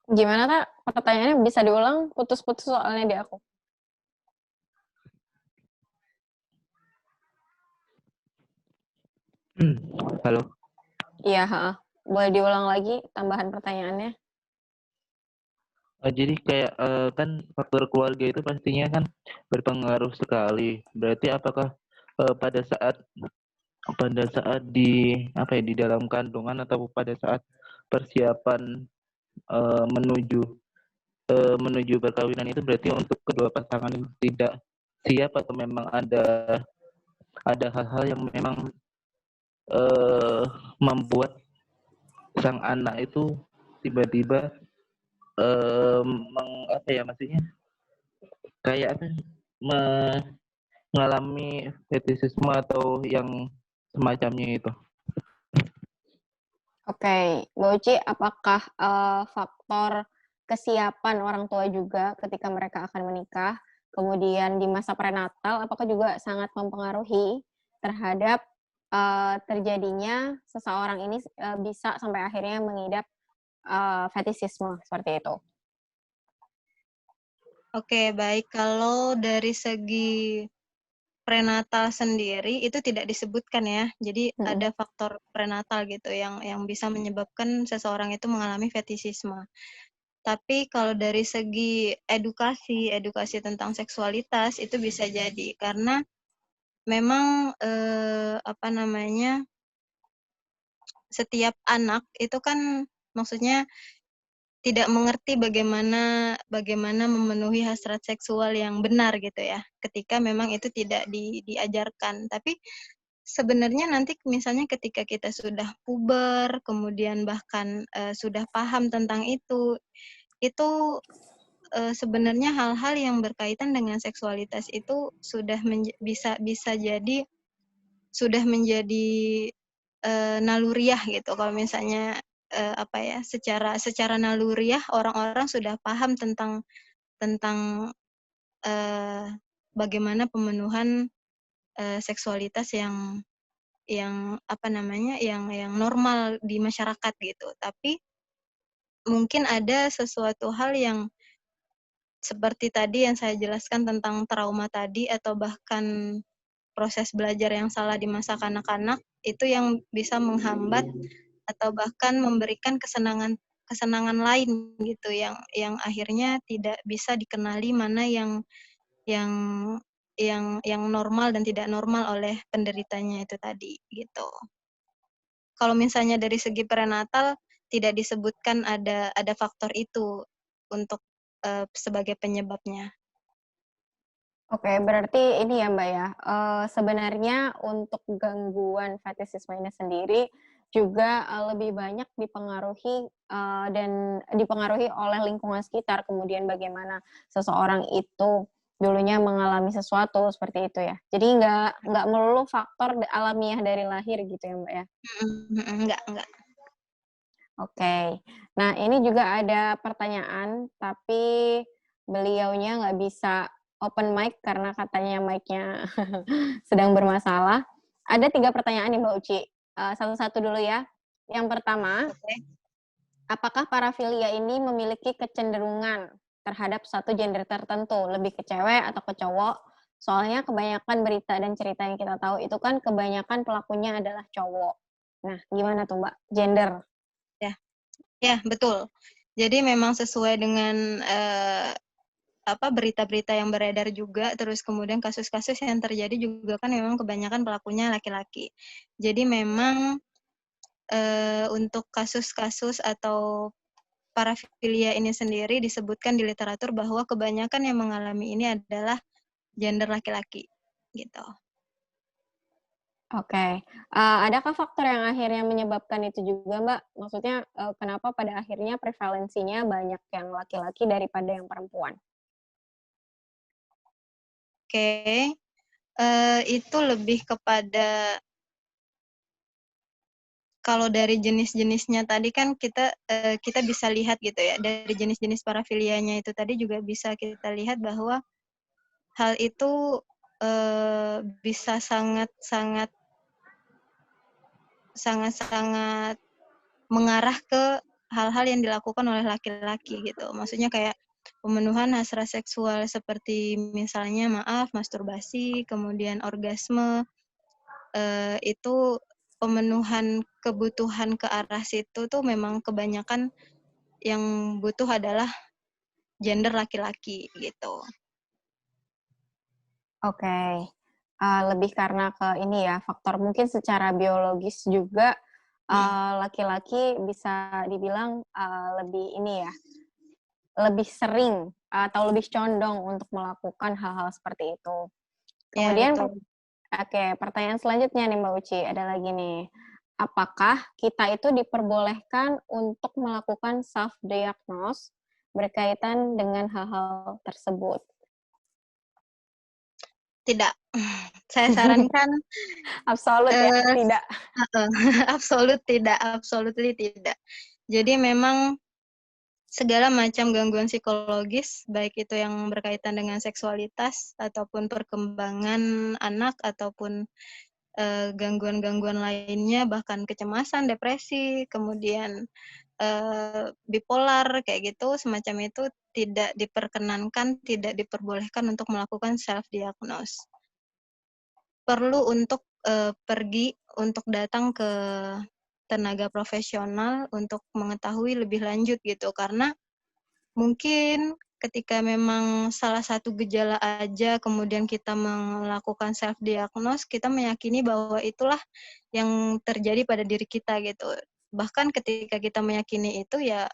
Speaker 2: Gimana, Tak? Pertanyaannya bisa diulang? Putus-putus soalnya di aku.
Speaker 3: Halo.
Speaker 2: Iya, boleh diulang lagi tambahan pertanyaannya?
Speaker 3: Jadi kayak kan faktor keluarga itu pastinya kan berpengaruh sekali. Berarti apakah pada saat di apa ya di dalam kandungan atau pada saat persiapan menuju menuju perkawinan itu berarti untuk kedua pasangan yang tidak siap atau memang ada hal-hal yang memang eh, membuat sang anak itu tiba-tiba apa ya maksudnya kayak apa mengalami fetisisme atau yang semacamnya itu.
Speaker 2: Oke, Mbak Uci, apakah faktor kesiapan orang tua juga ketika mereka akan menikah kemudian di masa prenatal, apakah juga sangat mempengaruhi terhadap terjadinya seseorang ini bisa sampai akhirnya mengidap fetishisme seperti itu?
Speaker 1: Oke, baik. Kalau dari segi prenatal sendiri itu tidak disebutkan ya. Jadi ada faktor prenatal gitu yang bisa menyebabkan seseorang itu mengalami fetishisme. Tapi kalau dari segi edukasi tentang seksualitas itu bisa jadi karena memang setiap anak itu kan maksudnya tidak mengerti bagaimana memenuhi hasrat seksual yang benar gitu ya, ketika memang itu tidak diajarkan. Tapi sebenarnya nanti misalnya ketika kita sudah puber, kemudian bahkan sudah paham tentang itu sebenarnya hal-hal yang berkaitan dengan seksualitas itu sudah bisa jadi sudah menjadi naluriah gitu. Kalau misalnya secara naluriah orang-orang sudah paham tentang bagaimana pemenuhan seksualitas yang normal di masyarakat gitu. Tapi mungkin ada sesuatu hal yang seperti tadi yang saya jelaskan tentang trauma tadi atau bahkan proses belajar yang salah di masa kanak-kanak itu yang bisa menghambat atau bahkan memberikan kesenangan lain gitu yang akhirnya tidak bisa dikenali mana yang normal dan tidak normal oleh penderitanya itu tadi gitu. Kalau misalnya dari segi prenatal tidak disebutkan ada faktor itu untuk sebagai penyebabnya.
Speaker 2: Oke, berarti ini ya Mbak ya, sebenarnya untuk gangguan fetishisme ini sendiri juga lebih banyak dipengaruhi oleh lingkungan sekitar, kemudian bagaimana seseorang itu dulunya mengalami sesuatu seperti itu ya. Jadi nggak melulu faktor alamiah dari lahir gitu ya Mbak ya.
Speaker 1: Enggak.
Speaker 2: Oke. Nah, ini juga ada pertanyaan, tapi beliaunya nggak bisa open mic karena katanya mic-nya sedang bermasalah. Ada 3 pertanyaan nih Mbak Uci. Satu-satu dulu ya. Yang pertama,
Speaker 1: Oke.
Speaker 2: apakah parafilia ini memiliki kecenderungan terhadap satu gender tertentu, lebih ke cewek atau ke cowok? Soalnya kebanyakan berita dan cerita yang kita tahu itu kan kebanyakan pelakunya adalah cowok. Nah, gimana tuh Mbak? Gender.
Speaker 1: Ya, betul. Jadi memang sesuai dengan berita-berita yang beredar juga, terus kemudian kasus-kasus yang terjadi juga kan memang kebanyakan pelakunya laki-laki. Jadi memang untuk kasus-kasus atau parafilia ini sendiri disebutkan di literatur bahwa kebanyakan yang mengalami ini adalah gender laki-laki, gitu.
Speaker 2: Oke. Adakah faktor yang akhirnya menyebabkan itu juga, Mbak? Maksudnya, kenapa pada akhirnya prevalensinya banyak yang laki-laki daripada yang perempuan?
Speaker 1: Oke, itu lebih kepada kalau dari jenis-jenisnya tadi kan kita bisa lihat gitu ya, dari jenis-jenis parafilianya itu tadi juga bisa kita lihat bahwa hal itu bisa sangat-sangat mengarah ke hal-hal yang dilakukan oleh laki-laki gitu. Maksudnya kayak pemenuhan hasrat seksual seperti misalnya masturbasi, kemudian orgasme, itu pemenuhan kebutuhan ke arah situ tuh memang kebanyakan yang butuh adalah gender laki-laki gitu.
Speaker 2: Oke. Lebih karena ke ini ya, faktor mungkin secara biologis juga, laki-laki bisa dibilang, lebih ini ya, lebih sering atau lebih condong untuk melakukan hal-hal seperti itu.
Speaker 1: Ya,
Speaker 2: Kemudian
Speaker 1: betul.
Speaker 2: Oke, pertanyaan selanjutnya nih Mbak Uci, ada lagi nih. Apakah kita itu diperbolehkan untuk melakukan self-diagnose berkaitan dengan hal-hal tersebut?
Speaker 1: Tidak. Saya sarankan
Speaker 2: Absolut ya, tidak.
Speaker 1: absolutely tidak. Jadi memang segala macam gangguan psikologis, baik itu yang berkaitan dengan seksualitas ataupun perkembangan anak ataupun gangguan-gangguan lainnya, bahkan kecemasan, depresi, kemudian bipolar kayak gitu, semacam itu tidak diperkenankan, tidak diperbolehkan untuk melakukan self diagnose. Perlu untuk pergi untuk datang ke tenaga profesional untuk mengetahui lebih lanjut gitu, karena mungkin ketika memang salah satu gejala aja kemudian kita melakukan self diagnose, kita meyakini bahwa itulah yang terjadi pada diri kita gitu. Bahkan ketika kita meyakini itu, ya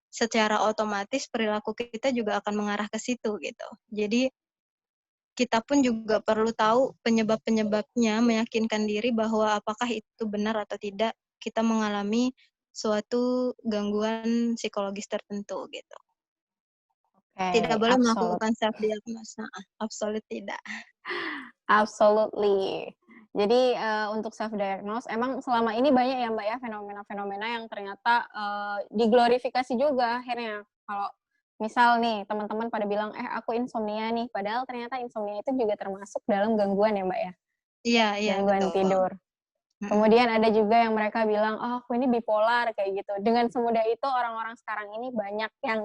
Speaker 1: secara otomatis perilaku kita juga akan mengarah ke situ gitu. Jadi kita pun juga perlu tahu penyebab-penyebabnya, meyakinkan diri bahwa apakah itu benar atau tidak kita mengalami suatu gangguan psikologis tertentu gitu. Tidak
Speaker 2: Oke,
Speaker 1: boleh melakukan self diagnosis. Absolut tidak.
Speaker 2: absolutely. Jadi untuk self diagnose emang selama ini banyak ya Mbak ya fenomena-fenomena yang ternyata diglorifikasi juga akhirnya. Kalau misal nih teman-teman pada bilang aku insomnia nih, padahal ternyata insomnia itu juga termasuk dalam gangguan ya Mbak ya,
Speaker 1: Iya, iya
Speaker 2: gangguan
Speaker 1: betul.
Speaker 2: tidur. Kemudian ada juga yang mereka bilang, oh aku ini bipolar kayak gitu. Dengan semudah itu orang-orang sekarang ini banyak yang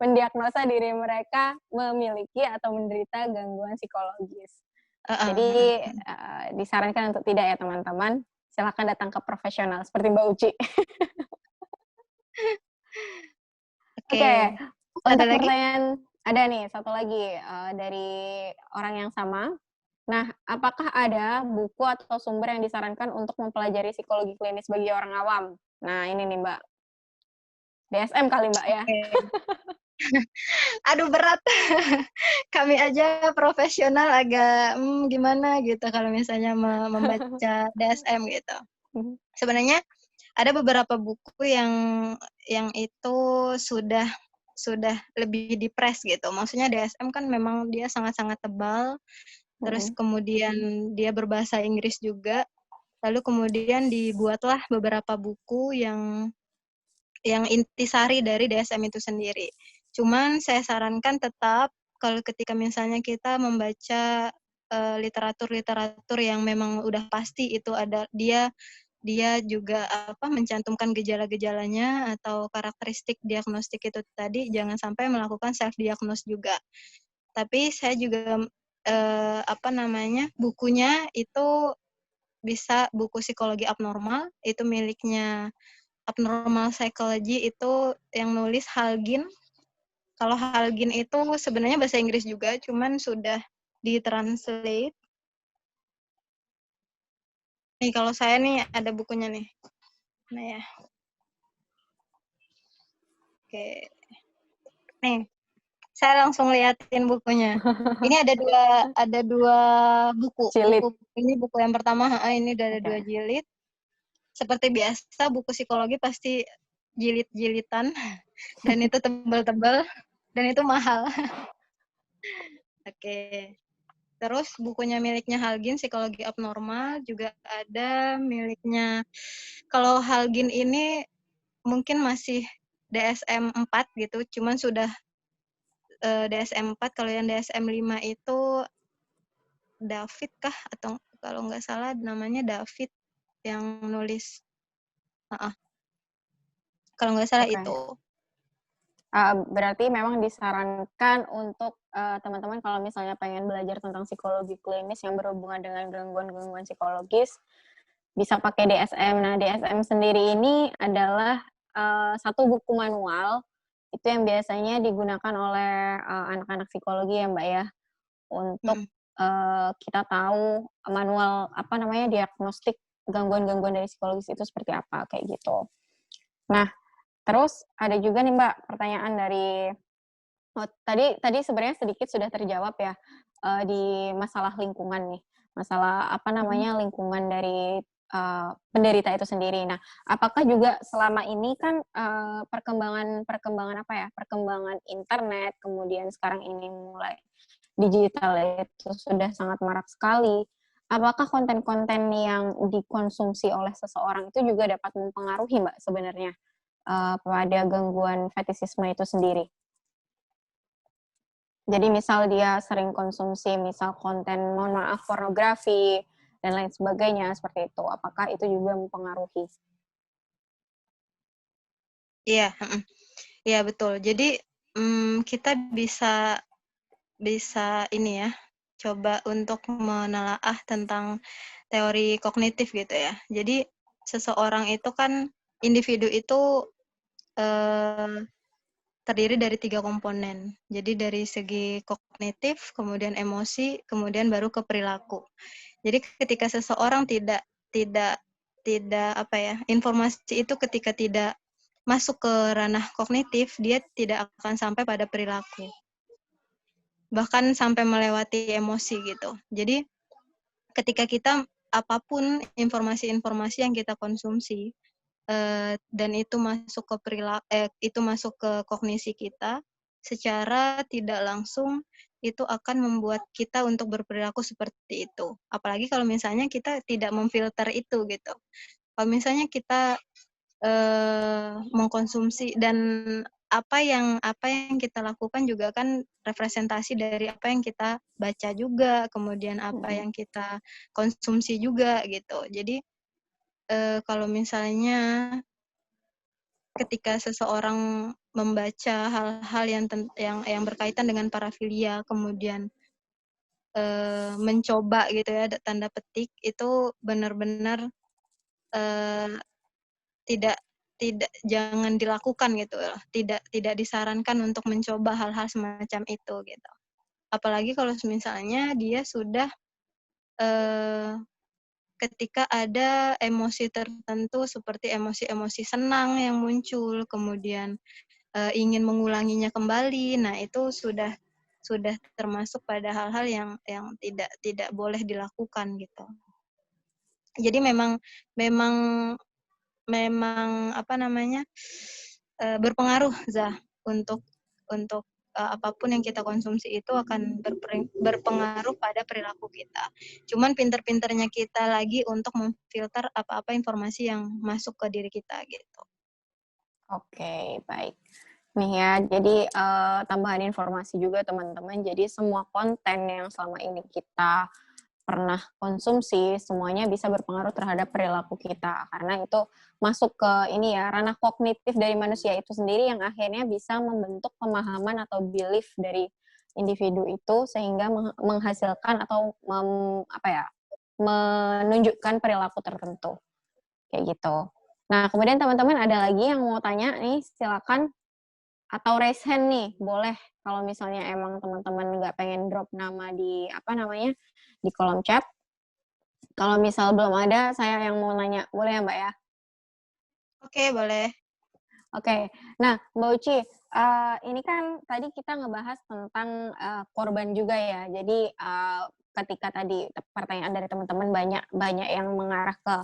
Speaker 2: mendiagnosa diri mereka memiliki atau menderita gangguan psikologis. Jadi disarankan untuk tidak ya teman-teman. Silakan datang ke profesional seperti Mbak Uci. Oke,
Speaker 1: Ada
Speaker 2: untuk
Speaker 1: lagi?
Speaker 2: pertanyaan ada nih satu lagi dari orang yang sama. Nah, apakah ada buku atau sumber yang disarankan untuk mempelajari psikologi klinis bagi orang awam? Nah, ini nih Mbak. DSM kali Mbak ya.
Speaker 1: Oke. Aduh berat. Kami aja profesional agak gimana gitu kalau misalnya membaca DSM gitu. Sebenarnya ada beberapa buku yang itu sudah lebih dipres gitu. Maksudnya DSM kan memang dia sangat-sangat tebal. Terus kemudian dia berbahasa Inggris juga. Lalu kemudian dibuatlah beberapa buku yang intisari dari DSM itu sendiri. Cuman saya sarankan tetap kalau ketika misalnya kita membaca literatur-literatur yang memang udah pasti itu ada dia juga mencantumkan gejala-gejalanya atau karakteristik diagnostik itu tadi, jangan sampai melakukan self diagnose juga. Tapi saya juga bukunya itu bisa buku psikologi abnormal, itu miliknya Abnormal Psychology, itu yang nulis Halgin. Kalau Halgin itu sebenarnya bahasa Inggris juga, cuman sudah ditranslate. Nih kalau saya nih ada bukunya nih. Nah ya. Oke. Nih, saya langsung liatin bukunya. Ini ada dua buku.
Speaker 2: Jilid.
Speaker 1: Ini buku yang pertama, ini ada 2 jilid. Seperti biasa buku psikologi pasti jilid-jilidan dan itu tebal-tebal dan itu mahal. Oke. Terus bukunya miliknya Halgin, Psikologi Abnormal, juga ada miliknya, kalau Halgin ini mungkin masih DSM 4 gitu, cuman sudah DSM 4, kalau yang DSM 5 itu David kah? Atau kalau nggak salah namanya David yang nulis. Kalau nggak salah itu.
Speaker 2: Berarti memang disarankan untuk teman-teman kalau misalnya pengen belajar tentang psikologi klinis yang berhubungan dengan gangguan-gangguan psikologis, bisa pakai DSM. Nah, DSM sendiri ini adalah satu buku manual, itu yang biasanya digunakan oleh anak-anak psikologi ya Mbak ya, untuk kita tahu manual diagnostik gangguan-gangguan dari psikologis itu seperti apa, kayak gitu. Nah, terus ada juga nih Mbak pertanyaan dari tadi sebenarnya sedikit sudah terjawab ya di masalah lingkungan nih, masalah lingkungan dari penderita itu sendiri. Nah, apakah juga selama ini kan perkembangan internet, kemudian sekarang ini mulai digital itu sudah sangat marak sekali. Apakah konten-konten yang dikonsumsi oleh seseorang itu juga dapat mempengaruhi Mbak sebenarnya pada gangguan fetisisme itu sendiri. Jadi misal dia sering konsumsi misal konten, mohon maaf, pornografi, dan lain sebagainya, seperti itu. Apakah itu juga mempengaruhi?
Speaker 1: Iya, iya betul. Jadi kita bisa ini ya, coba untuk menelaah tentang teori kognitif gitu ya. Jadi seseorang itu kan, individu itu terdiri dari 3 komponen. Jadi dari segi kognitif, kemudian emosi, kemudian baru ke perilaku. Jadi ketika seseorang tidak apa ya, informasi itu ketika tidak masuk ke ranah kognitif, dia tidak akan sampai pada perilaku. Bahkan sampai melewati emosi gitu. Jadi ketika kita apapun informasi-informasi yang kita konsumsi, dan itu masuk ke itu masuk ke kognisi kita, secara tidak langsung itu akan membuat kita untuk berperilaku seperti itu. Apalagi kalau misalnya kita tidak memfilter itu gitu. Kalau misalnya kita mengkonsumsi, dan apa yang kita lakukan juga kan representasi dari apa yang kita baca juga, kemudian apa yang kita konsumsi juga gitu. Jadi kalau misalnya ketika seseorang membaca hal-hal yang berkaitan dengan parafilia, kemudian mencoba gitu ya, tanda petik, itu benar-benar tidak jangan dilakukan gitu loh. Tidak disarankan untuk mencoba hal-hal semacam itu gitu. Apalagi kalau misalnya dia sudah ketika ada emosi tertentu seperti emosi-emosi senang yang muncul, kemudian ingin mengulanginya kembali. Nah, itu sudah termasuk pada hal-hal yang tidak boleh dilakukan gitu. Jadi memang apa namanya, berpengaruh Zah, untuk apapun yang kita konsumsi itu akan berpengaruh pada perilaku kita. Cuman pinter-pinternya kita lagi untuk memfilter apa-apa informasi yang masuk ke diri kita gitu.
Speaker 2: Oke, baik. Nih ya, jadi tambahan informasi juga teman-teman. Jadi semua konten yang selama ini kita pernah konsumsi, semuanya bisa berpengaruh terhadap perilaku kita. Karena itu masuk ke ini ya, ranah kognitif dari manusia itu sendiri yang akhirnya bisa membentuk pemahaman atau belief dari individu itu sehingga menghasilkan atau menunjukkan perilaku tertentu. Kayak gitu. Nah, kemudian teman-teman ada lagi yang mau tanya nih, silakan. Atau raise hand nih, boleh. Kalau misalnya emang teman-teman nggak pengen drop nama di di kolom chat. Kalau misal belum ada, saya yang mau nanya, boleh ya Mbak ya?
Speaker 1: Oke, boleh.
Speaker 2: Oke, nah Mbak Uci, ini kan tadi kita ngebahas tentang korban juga ya. Jadi ketika tadi pertanyaan dari teman-teman banyak yang mengarah ke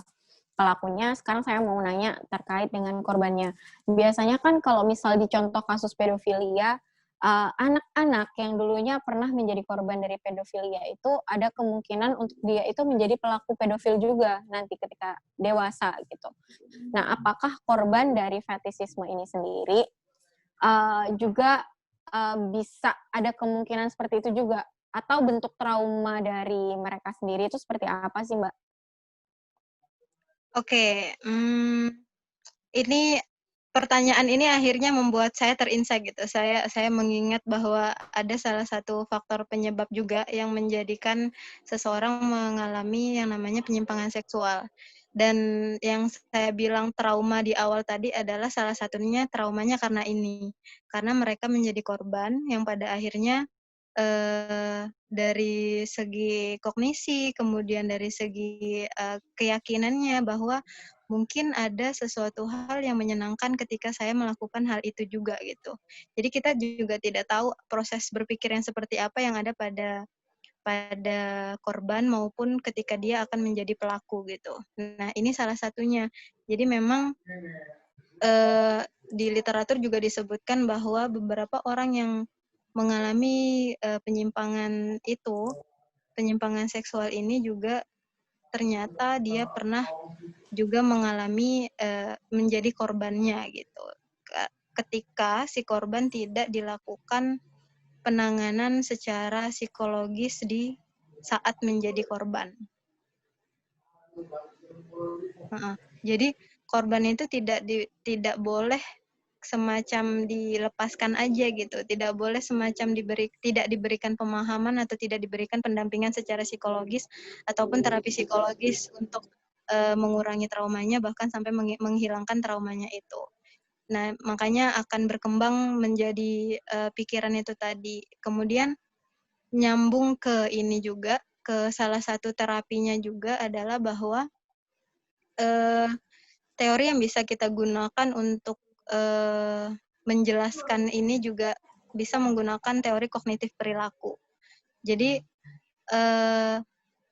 Speaker 2: pelakunya, sekarang saya mau nanya terkait dengan korbannya. Biasanya kan kalau misal di contoh kasus pedofilia, anak-anak yang dulunya pernah menjadi korban dari pedofilia itu ada kemungkinan untuk dia itu menjadi pelaku pedofil juga nanti ketika dewasa gitu. Nah, apakah korban dari fetisisme ini sendiri juga bisa ada kemungkinan seperti itu juga? Atau bentuk trauma dari mereka sendiri itu seperti apa sih, Mbak?
Speaker 1: Oke, ini pertanyaan ini akhirnya membuat saya terinsight gitu. Saya mengingat bahwa ada salah satu faktor penyebab juga yang menjadikan seseorang mengalami yang namanya penyimpangan seksual. Dan yang saya bilang trauma di awal tadi adalah salah satunya traumanya karena ini. Karena mereka menjadi korban yang pada akhirnya dari segi kognisi, kemudian dari segi keyakinannya bahwa mungkin ada sesuatu hal yang menyenangkan ketika saya melakukan hal itu juga gitu. Jadi kita juga tidak tahu proses berpikir yang seperti apa yang ada pada korban maupun ketika dia akan menjadi pelaku gitu. Nah, ini salah satunya. Jadi memang di literatur juga disebutkan bahwa beberapa orang yang mengalami penyimpangan seksual ini juga ternyata dia pernah juga mengalami menjadi korbannya gitu. Ketika si korban tidak dilakukan penanganan secara psikologis di saat menjadi korban. Jadi korban itu tidak boleh semacam dilepaskan aja gitu, tidak boleh semacam tidak diberikan pemahaman atau tidak diberikan pendampingan secara psikologis ataupun terapi psikologis untuk mengurangi traumanya, bahkan sampai menghilangkan traumanya itu. Nah, makanya akan berkembang menjadi pikiran itu tadi. Kemudian nyambung ke ini juga, ke salah satu terapinya juga adalah bahwa teori yang bisa kita gunakan untuk menjelaskan ini juga bisa menggunakan teori kognitif perilaku. Jadi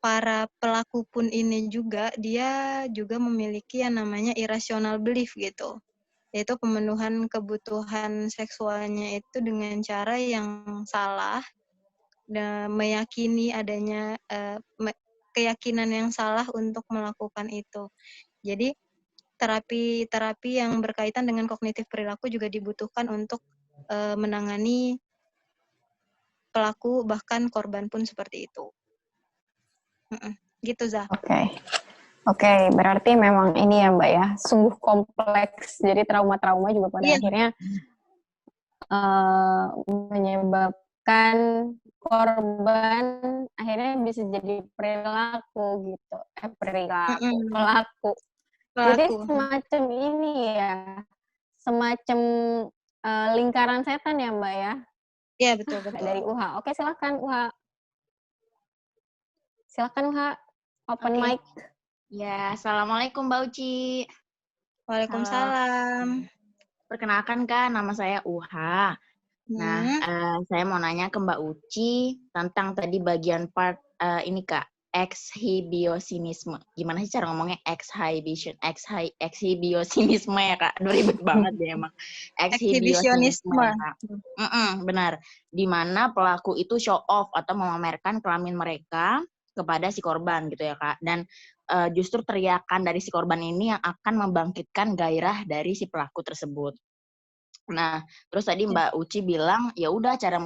Speaker 1: para pelaku pun ini juga, dia juga memiliki yang namanya irrational belief gitu, yaitu pemenuhan kebutuhan seksualnya itu dengan cara yang salah, dan meyakini adanya keyakinan yang salah untuk melakukan itu. Jadi terapi-terapi yang berkaitan dengan kognitif perilaku juga dibutuhkan untuk menangani pelaku, bahkan korban pun seperti itu. Gitu, Zah.
Speaker 2: Oke, berarti memang ini ya Mbak ya, sungguh kompleks. Jadi trauma-trauma juga pada akhirnya menyebabkan korban akhirnya bisa jadi perilaku gitu. Pelaku. Jadi semacam ini ya, semacam lingkaran setan ya Mbak ya?
Speaker 1: Iya, betul.
Speaker 2: Dari UHA. Oke, silakan UHA. Silakan UHA, open mic.
Speaker 4: Ya, Assalamualaikum Mbak Uci.
Speaker 1: Waalaikumsalam.
Speaker 4: Perkenalkan Kak, nama saya UHA. Nah, saya mau nanya ke Mbak Uci tentang tadi bagian part ini Kak, exhibitionisme. Gimana sih cara ngomongnya exhibitionisme ya Kak? Aduh ribet banget ya emang. Exhibitionisme ya Kak. Benar. Di mana pelaku itu show off atau memamerkan kelamin mereka kepada si korban gitu ya Kak. Dan justru teriakan dari si korban ini yang akan membangkitkan gairah dari si pelaku tersebut. Nah, terus tadi Mbak Uci bilang, ya udah cara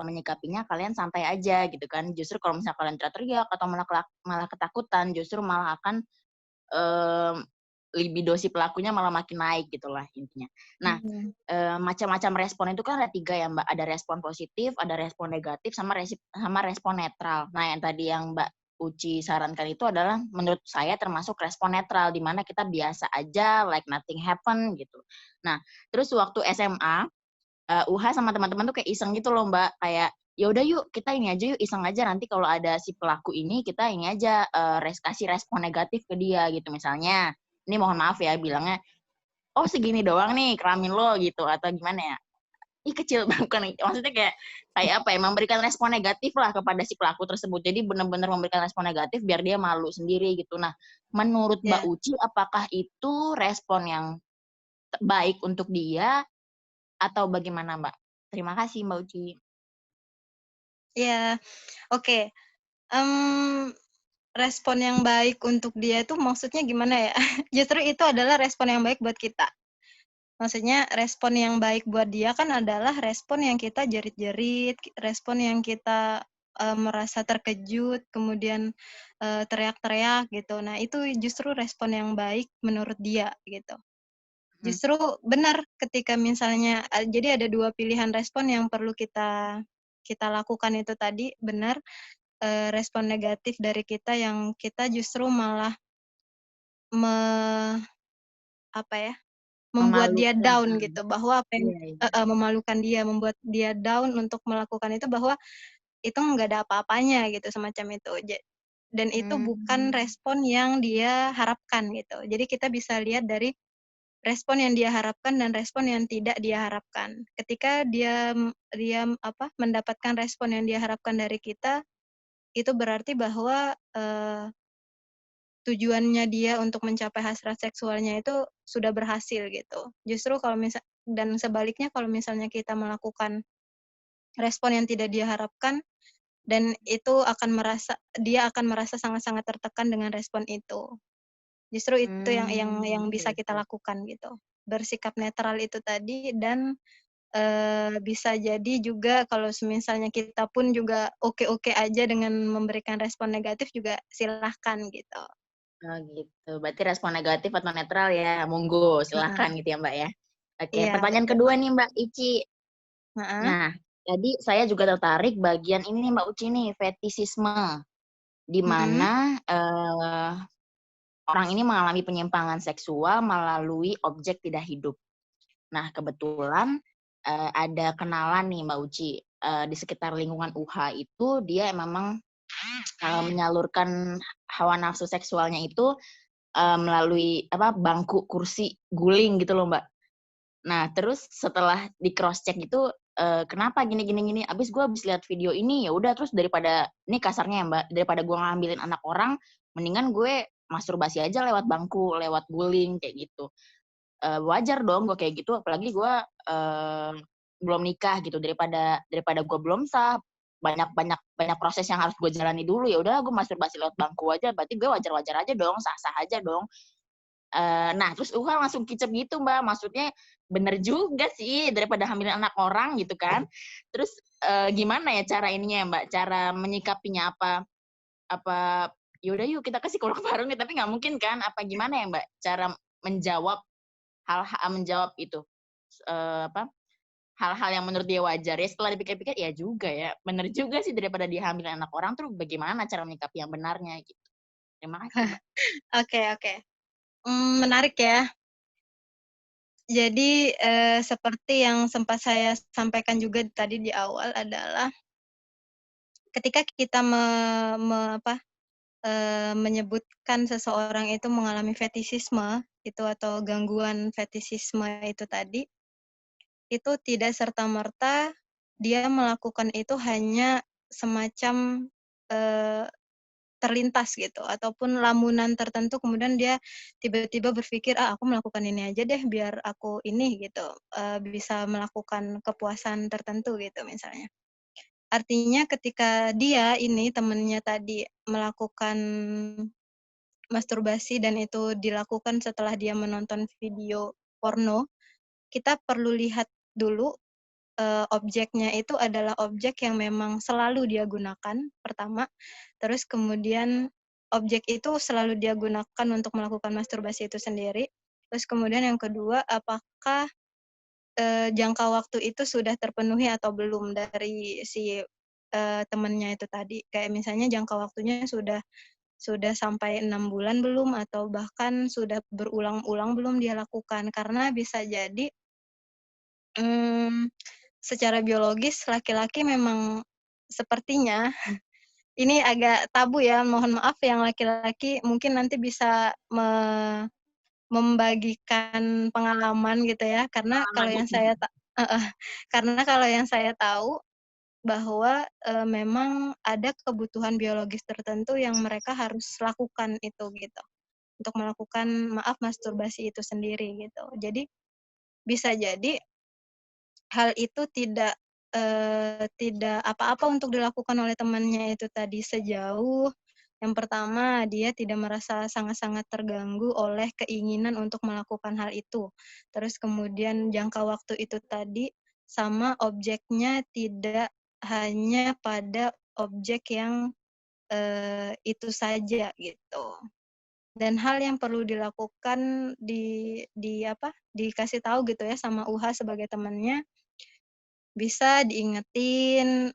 Speaker 4: menyikapinya kalian santai aja gitu kan. Justru kalau misalnya kalian teriak atau malah ketakutan, justru malah akan libido si pelakunya malah makin naik gitulah intinya. Nah, macam-macam respon itu kan ada 3 ya Mbak. Ada respon positif, ada respon negatif, sama respon netral. Nah, yang tadi yang Mbak Uci sarankan itu adalah menurut saya termasuk respon netral, di mana kita biasa aja, like nothing happen gitu. Nah, terus waktu SMA, UHA sama teman-teman tuh kayak iseng gitu loh Mbak, kayak ya udah yuk kita ini aja yuk, iseng aja, nanti kalau ada si pelaku ini kita ini aja kasih respon negatif ke dia gitu. Misalnya, ini mohon maaf ya bilangnya, oh segini doang nih kelamin lo gitu, atau gimana ya, kecil banget, maksudnya kayak apa ya, memberikan respon negatif lah kepada si pelaku tersebut. Jadi benar-benar memberikan respon negatif biar dia malu sendiri gitu. Nah, menurut Mbak Uci, apakah itu respon yang baik untuk dia atau bagaimana Mbak? Terima kasih Mbak Uci.
Speaker 1: Ya, oke. Respon yang baik untuk dia itu maksudnya gimana ya? Justru itu adalah respon yang baik buat kita. Maksudnya respon yang baik buat dia kan adalah respon yang kita jerit-jerit, respon yang kita merasa terkejut, kemudian teriak-teriak gitu. Nah, itu justru respon yang baik menurut dia gitu. Justru benar ketika misalnya jadi ada 2 pilihan respon yang perlu kita lakukan itu tadi, benar. Respon negatif dari kita yang kita justru malah membuat dia down gitu, bahwa apa yang memalukan dia, membuat dia down untuk melakukan itu, bahwa itu nggak ada apa-apanya gitu, semacam itu. Dan itu bukan respon yang dia harapkan gitu. Jadi kita bisa lihat dari respon yang dia harapkan dan respon yang tidak dia harapkan. Ketika dia mendapatkan respon yang dia harapkan dari kita, itu berarti bahwa tujuannya dia untuk mencapai hasrat seksualnya itu sudah berhasil gitu. Justru kalau dan sebaliknya kalau misalnya kita melakukan respon yang tidak dia harapkan, dan itu dia akan merasa sangat-sangat tertekan dengan respon itu. Justru itu yang bisa kita lakukan gitu. Bersikap netral itu tadi, dan bisa jadi juga kalau misalnya kita pun juga oke-oke aja dengan memberikan respon negatif juga silahkan gitu.
Speaker 4: Oh gitu. Berarti respon negatif atau netral ya, monggo silahkan
Speaker 1: Heeh.
Speaker 4: gitu ya Mbak ya. Oke,
Speaker 1: Iya,
Speaker 4: pertanyaan
Speaker 1: betul.
Speaker 4: kedua nih Mbak Ici.
Speaker 1: Heeh.
Speaker 4: Nah, jadi saya juga tertarik bagian ini nih Mbak Uci nih, fetisisme. Di
Speaker 1: Mm-mm.
Speaker 4: mana orang ini mengalami penyimpangan seksual melalui objek tidak hidup. Nah, kebetulan ada kenalan nih Mbak Uci. Di sekitar lingkungan UHA itu dia memang menyalurkan hawa nafsu seksualnya itu melalui bangku kursi guling gitu loh Mbak. Nah terus setelah di cross check itu kenapa gini, abis lihat video ini, ya udah, terus daripada ini kasarnya ya Mbak, daripada gue ngambilin anak orang, mendingan gue masturbasi aja lewat bangku, lewat guling kayak gitu. Wajar dong gue kayak gitu, apalagi gue belum nikah gitu, daripada gue belum sah, banyak proses yang harus gue jalani dulu, ya udah gue masturbasi lewat bangku aja, berarti gue wajar-wajar aja dong, sah-sah aja dong. Nah terus langsung kicep gitu Mbak, maksudnya bener juga sih, daripada hamilin anak orang gitu kan. Terus gimana ya cara ininya ya Mbak, cara menyikapinya, apa yaudah yuk kita kasih kolak bareng nih, tapi nggak mungkin kan, apa gimana ya Mbak cara menjawab itu hal-hal yang menurut dia wajar ya, setelah dipikir-pikir ya juga ya, bener juga sih, daripada dia hamilin anak orang, terus bagaimana cara menyikapi yang benarnya gitu. Terima kasih Mbak.
Speaker 1: Oke. Menarik ya. Jadi seperti yang sempat saya sampaikan juga tadi di awal adalah ketika kita menyebutkan seseorang itu mengalami fetisisme itu atau gangguan fetisisme itu tadi, itu tidak serta-merta dia melakukan itu hanya semacam terlintas gitu, ataupun lamunan tertentu kemudian dia tiba-tiba berpikir, aku melakukan ini aja deh biar aku ini gitu, bisa melakukan kepuasan tertentu gitu misalnya. Artinya ketika dia ini temennya tadi melakukan masturbasi dan itu dilakukan setelah dia menonton video porno, kita perlu lihat dulu objeknya itu adalah objek yang memang selalu dia gunakan, pertama. Terus kemudian objek itu selalu dia gunakan untuk melakukan masturbasi itu sendiri. Terus kemudian yang kedua, apakah jangka waktu itu sudah terpenuhi atau belum dari si temannya itu tadi. Kayak misalnya jangka waktunya sudah sampai 6 bulan belum, atau bahkan sudah berulang-ulang belum dia lakukan. Karena bisa jadi secara biologis laki-laki memang sepertinya ini agak tabu ya, mohon maaf yang laki-laki mungkin nanti bisa membagikan pengalaman gitu ya, karena kalau yang saya karena kalau yang saya tahu bahwa memang ada kebutuhan biologis tertentu yang mereka harus lakukan itu gitu, untuk melakukan masturbasi itu sendiri gitu. Jadi bisa jadi hal itu tidak apa-apa untuk dilakukan oleh temannya itu tadi, sejauh yang pertama dia tidak merasa sangat-sangat terganggu oleh keinginan untuk melakukan hal itu. Terus kemudian jangka waktu itu tadi sama objeknya tidak hanya pada objek yang itu saja gitu. Dan hal yang perlu dilakukan dikasih tahu gitu ya sama UHA sebagai temannya, bisa diingetin,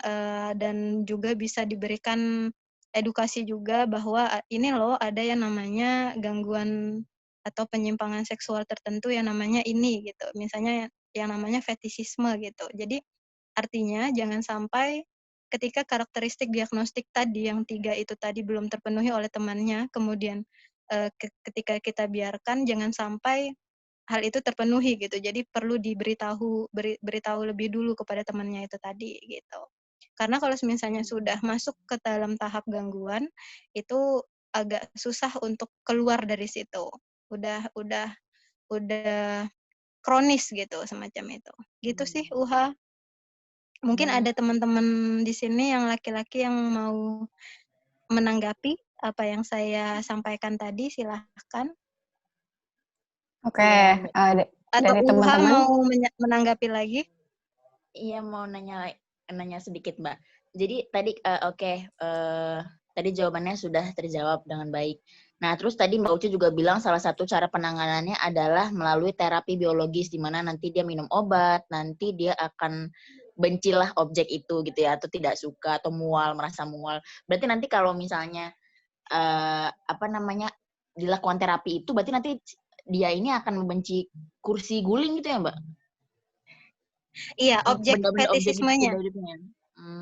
Speaker 1: dan juga bisa diberikan edukasi juga bahwa ini loh ada yang namanya gangguan atau penyimpangan seksual tertentu yang namanya ini gitu. Misalnya yang namanya fetisisme gitu. Jadi artinya jangan sampai ketika karakteristik diagnostik tadi yang 3 itu tadi belum terpenuhi oleh temannya, kemudian ketika kita biarkan, jangan sampai hal itu terpenuhi gitu. Jadi perlu beritahu lebih dulu kepada temannya itu tadi gitu. Karena kalau misalnya sudah masuk ke dalam tahap gangguan, itu agak susah untuk keluar dari situ. Udah kronis gitu semacam itu. Gitu sih UHA. Mungkin
Speaker 4: Hmm.
Speaker 1: ada teman-teman di sini yang laki-laki yang mau menanggapi apa yang saya sampaikan tadi, silahkan.
Speaker 2: Oke,
Speaker 4: Iya, Mbak.
Speaker 1: Atau
Speaker 2: dari
Speaker 1: UHA
Speaker 2: teman-teman.
Speaker 1: mau menanggapi lagi?
Speaker 4: Iya mau nanya sedikit Mbak. Jadi tadi oke, tadi jawabannya sudah terjawab dengan baik. Nah terus tadi Mbak Uci juga bilang salah satu cara penanganannya adalah melalui terapi biologis di mana nanti dia minum obat, nanti dia akan bencilah objek itu gitu ya, atau tidak suka atau mual, merasa mual. Berarti nanti kalau misalnya apa namanya dilakukan terapi itu, berarti nanti dia ini akan membenci kursi guling gitu ya Mbak?
Speaker 1: Iya, objek
Speaker 4: Benda-benda objek itu
Speaker 1: fetisismenya.
Speaker 4: benda-benda.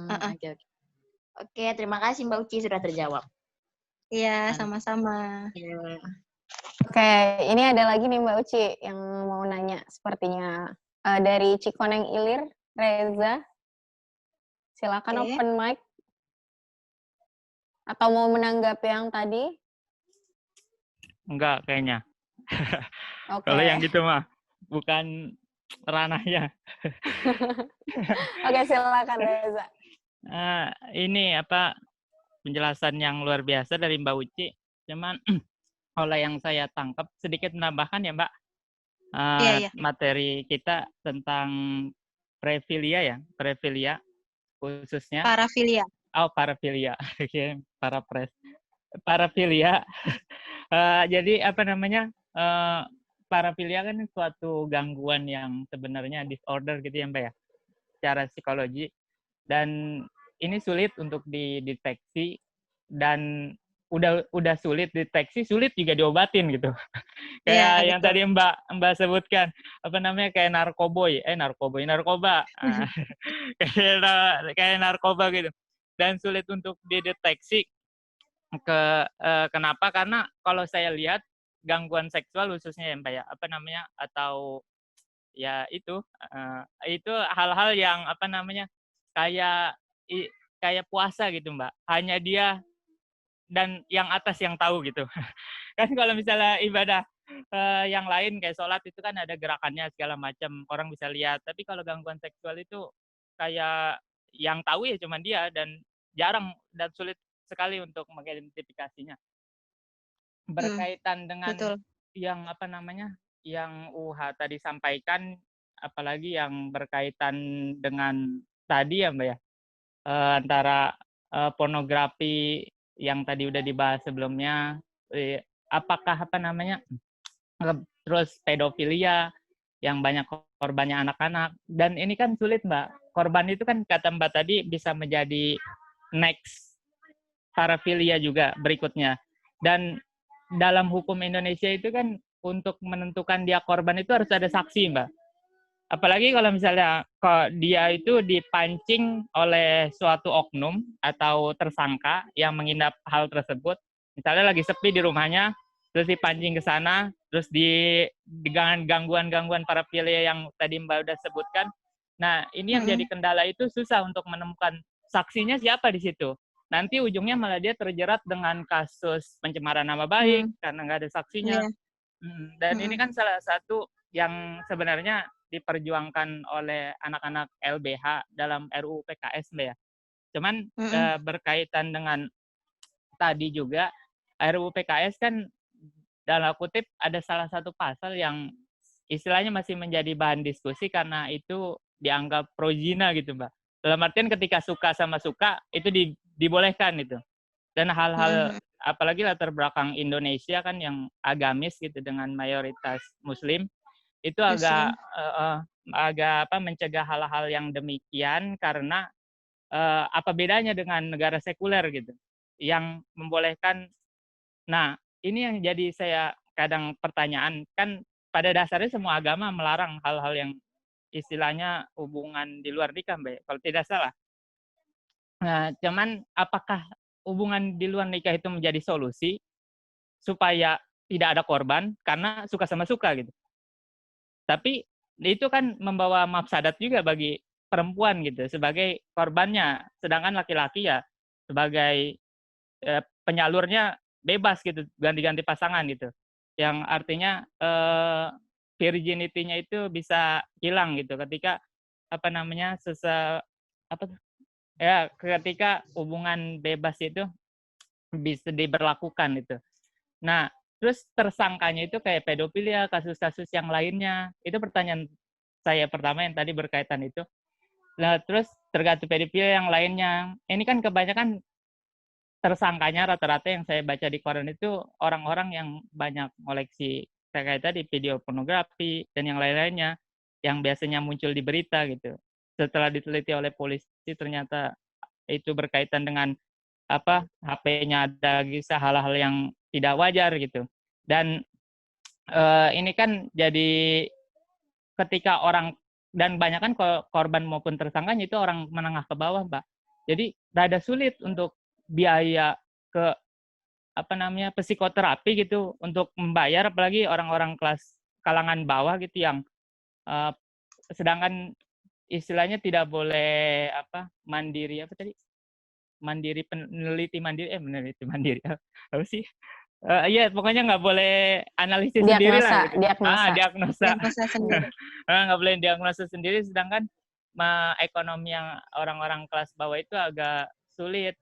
Speaker 1: Heeh.
Speaker 4: Oke oke. Oke, terima kasih Mbak Uci sudah terjawab.
Speaker 1: Iya,
Speaker 4: Nah,
Speaker 1: sama-sama.
Speaker 4: ya.
Speaker 2: Oke, ini ada lagi nih Mbak Uci yang mau nanya sepertinya. Dari Cikoneng Ilir, Reza. Silakan
Speaker 1: Oke.
Speaker 2: open mic. Atau mau menanggapi yang tadi?
Speaker 3: Enggak kayaknya.
Speaker 2: Oke.
Speaker 3: Kalau yang gitu mah bukan ranahnya.
Speaker 2: Oke, silakan Reza.
Speaker 3: Ini apa penjelasan yang luar biasa dari Mbak Uci. Cuman oleh yang saya tangkap sedikit menambahkan ya Mbak,
Speaker 1: Iya, iya.
Speaker 3: materi kita tentang prefilia ya, prefilia khususnya.
Speaker 1: Parafilia.
Speaker 3: Oh, parafilia. Parafilia. Jadi apa namanya? Parafilia kan suatu gangguan yang sebenarnya disorder gitu ya Mbak ya, secara psikologi. Dan ini sulit untuk dideteksi dan udah sulit deteksi, sulit juga diobatin gitu.
Speaker 1: Iya,
Speaker 3: Kayak yang
Speaker 1: betul.
Speaker 3: tadi Mbak sebutkan, apa namanya, kayak narkoba. Kayak narkoba gitu. Dan sulit untuk dideteksi kenapa? Karena kalau saya lihat gangguan seksual khususnya ya Mbak ya, apa namanya, atau ya itu hal-hal yang apa namanya, kayak kayak puasa gitu Mbak. Hanya dia dan yang atas yang tahu gitu. Kan kalau misalnya ibadah yang lain kayak sholat itu kan ada gerakannya segala macam, orang bisa lihat. Tapi kalau gangguan seksual itu kayak yang tahu ya cuma dia dan jarang dan sulit sekali untuk mengidentifikasinya. Berkaitan dengan
Speaker 1: Betul.
Speaker 3: yang apa namanya, yang UH tadi sampaikan, apalagi yang berkaitan dengan tadi ya Mbak ya, antara pornografi yang tadi udah dibahas sebelumnya, apakah apa namanya, terus pedofilia yang banyak korbannya anak-anak, dan ini kan sulit Mbak. Korban itu kan kata Mbak tadi bisa menjadi next parafilia juga berikutnya. Dan dalam hukum Indonesia itu kan untuk menentukan dia korban itu harus ada saksi Mbak. Apalagi kalau misalnya kok dia itu dipancing oleh suatu oknum atau tersangka yang mengidap hal tersebut, misalnya lagi sepi di rumahnya, terus dipancing ke sana, terus dengan gangguan-gangguan parafilia yang tadi Mbak udah sebutkan. Nah, ini yang jadi kendala itu susah untuk menemukan saksinya siapa di situ. Nanti ujungnya malah dia terjerat dengan kasus pencemaran nama baik karena nggak ada saksinya.
Speaker 1: Iya.
Speaker 3: Dan ini kan salah satu yang sebenarnya diperjuangkan oleh anak-anak LBH dalam RUU PKS Mbak ya. Cuman berkaitan dengan tadi juga RUU PKS kan dalam kutip ada salah satu pasal yang istilahnya masih menjadi bahan diskusi karena itu dianggap pro zina gitu Mbak. Dalam artian ketika suka sama suka itu dibolehkan gitu. Dan hal-hal apalagi latar belakang Indonesia kan yang agamis gitu dengan mayoritas Muslim, itu agak apa mencegah hal-hal yang demikian karena apa bedanya dengan negara sekuler gitu yang membolehkan. Nah, ini yang jadi saya kadang pertanyaan, kan pada dasarnya semua agama melarang hal-hal yang istilahnya hubungan di luar nikah Mbak, kalau tidak salah. Nah, cuman apakah hubungan di luar nikah itu menjadi solusi supaya tidak ada korban karena suka sama suka gitu. Tapi itu kan membawa mafsadat juga bagi perempuan gitu sebagai korbannya, sedangkan laki-laki ya sebagai penyalurnya bebas gitu, ganti-ganti pasangan gitu. Yang artinya virginity-nya itu bisa hilang gitu ketika apa namanya
Speaker 5: apa tuh? Ya, ketika hubungan bebas itu bisa diberlakukan itu. Nah, terus tersangkanya itu kayak pedofilia, kasus-kasus yang lainnya. Itu pertanyaan saya pertama yang tadi berkaitan itu. Nah, terus tergantung pedofilia yang lainnya. Ini kan kebanyakan tersangkanya rata-rata yang saya baca di koran itu orang-orang yang banyak koleksi terkait tadi video pornografi dan yang lain-lainnya yang biasanya muncul di berita gitu. Setelah diteliti oleh polisi ternyata itu berkaitan dengan apa HP-nya ada kisah hal-hal yang tidak wajar gitu. Dan ini kan jadi ketika orang dan banyak kan korban maupun tersangkanya itu orang menengah ke bawah, Mbak. Jadi rada sulit untuk biaya ke apa namanya psikoterapi gitu untuk membayar, apalagi orang-orang kelas kalangan bawah gitu yang uh, sedangkan istilahnya tidak boleh apa mandiri apa tadi mandiri peneliti mandiri apa sih iya pokoknya nggak boleh analisis sendiri lah gitu. Diagnosa
Speaker 1: Diagnosa sendiri.
Speaker 5: nggak boleh diagnosa sendiri, sedangkan ekonomi yang orang-orang kelas bawah itu agak sulit.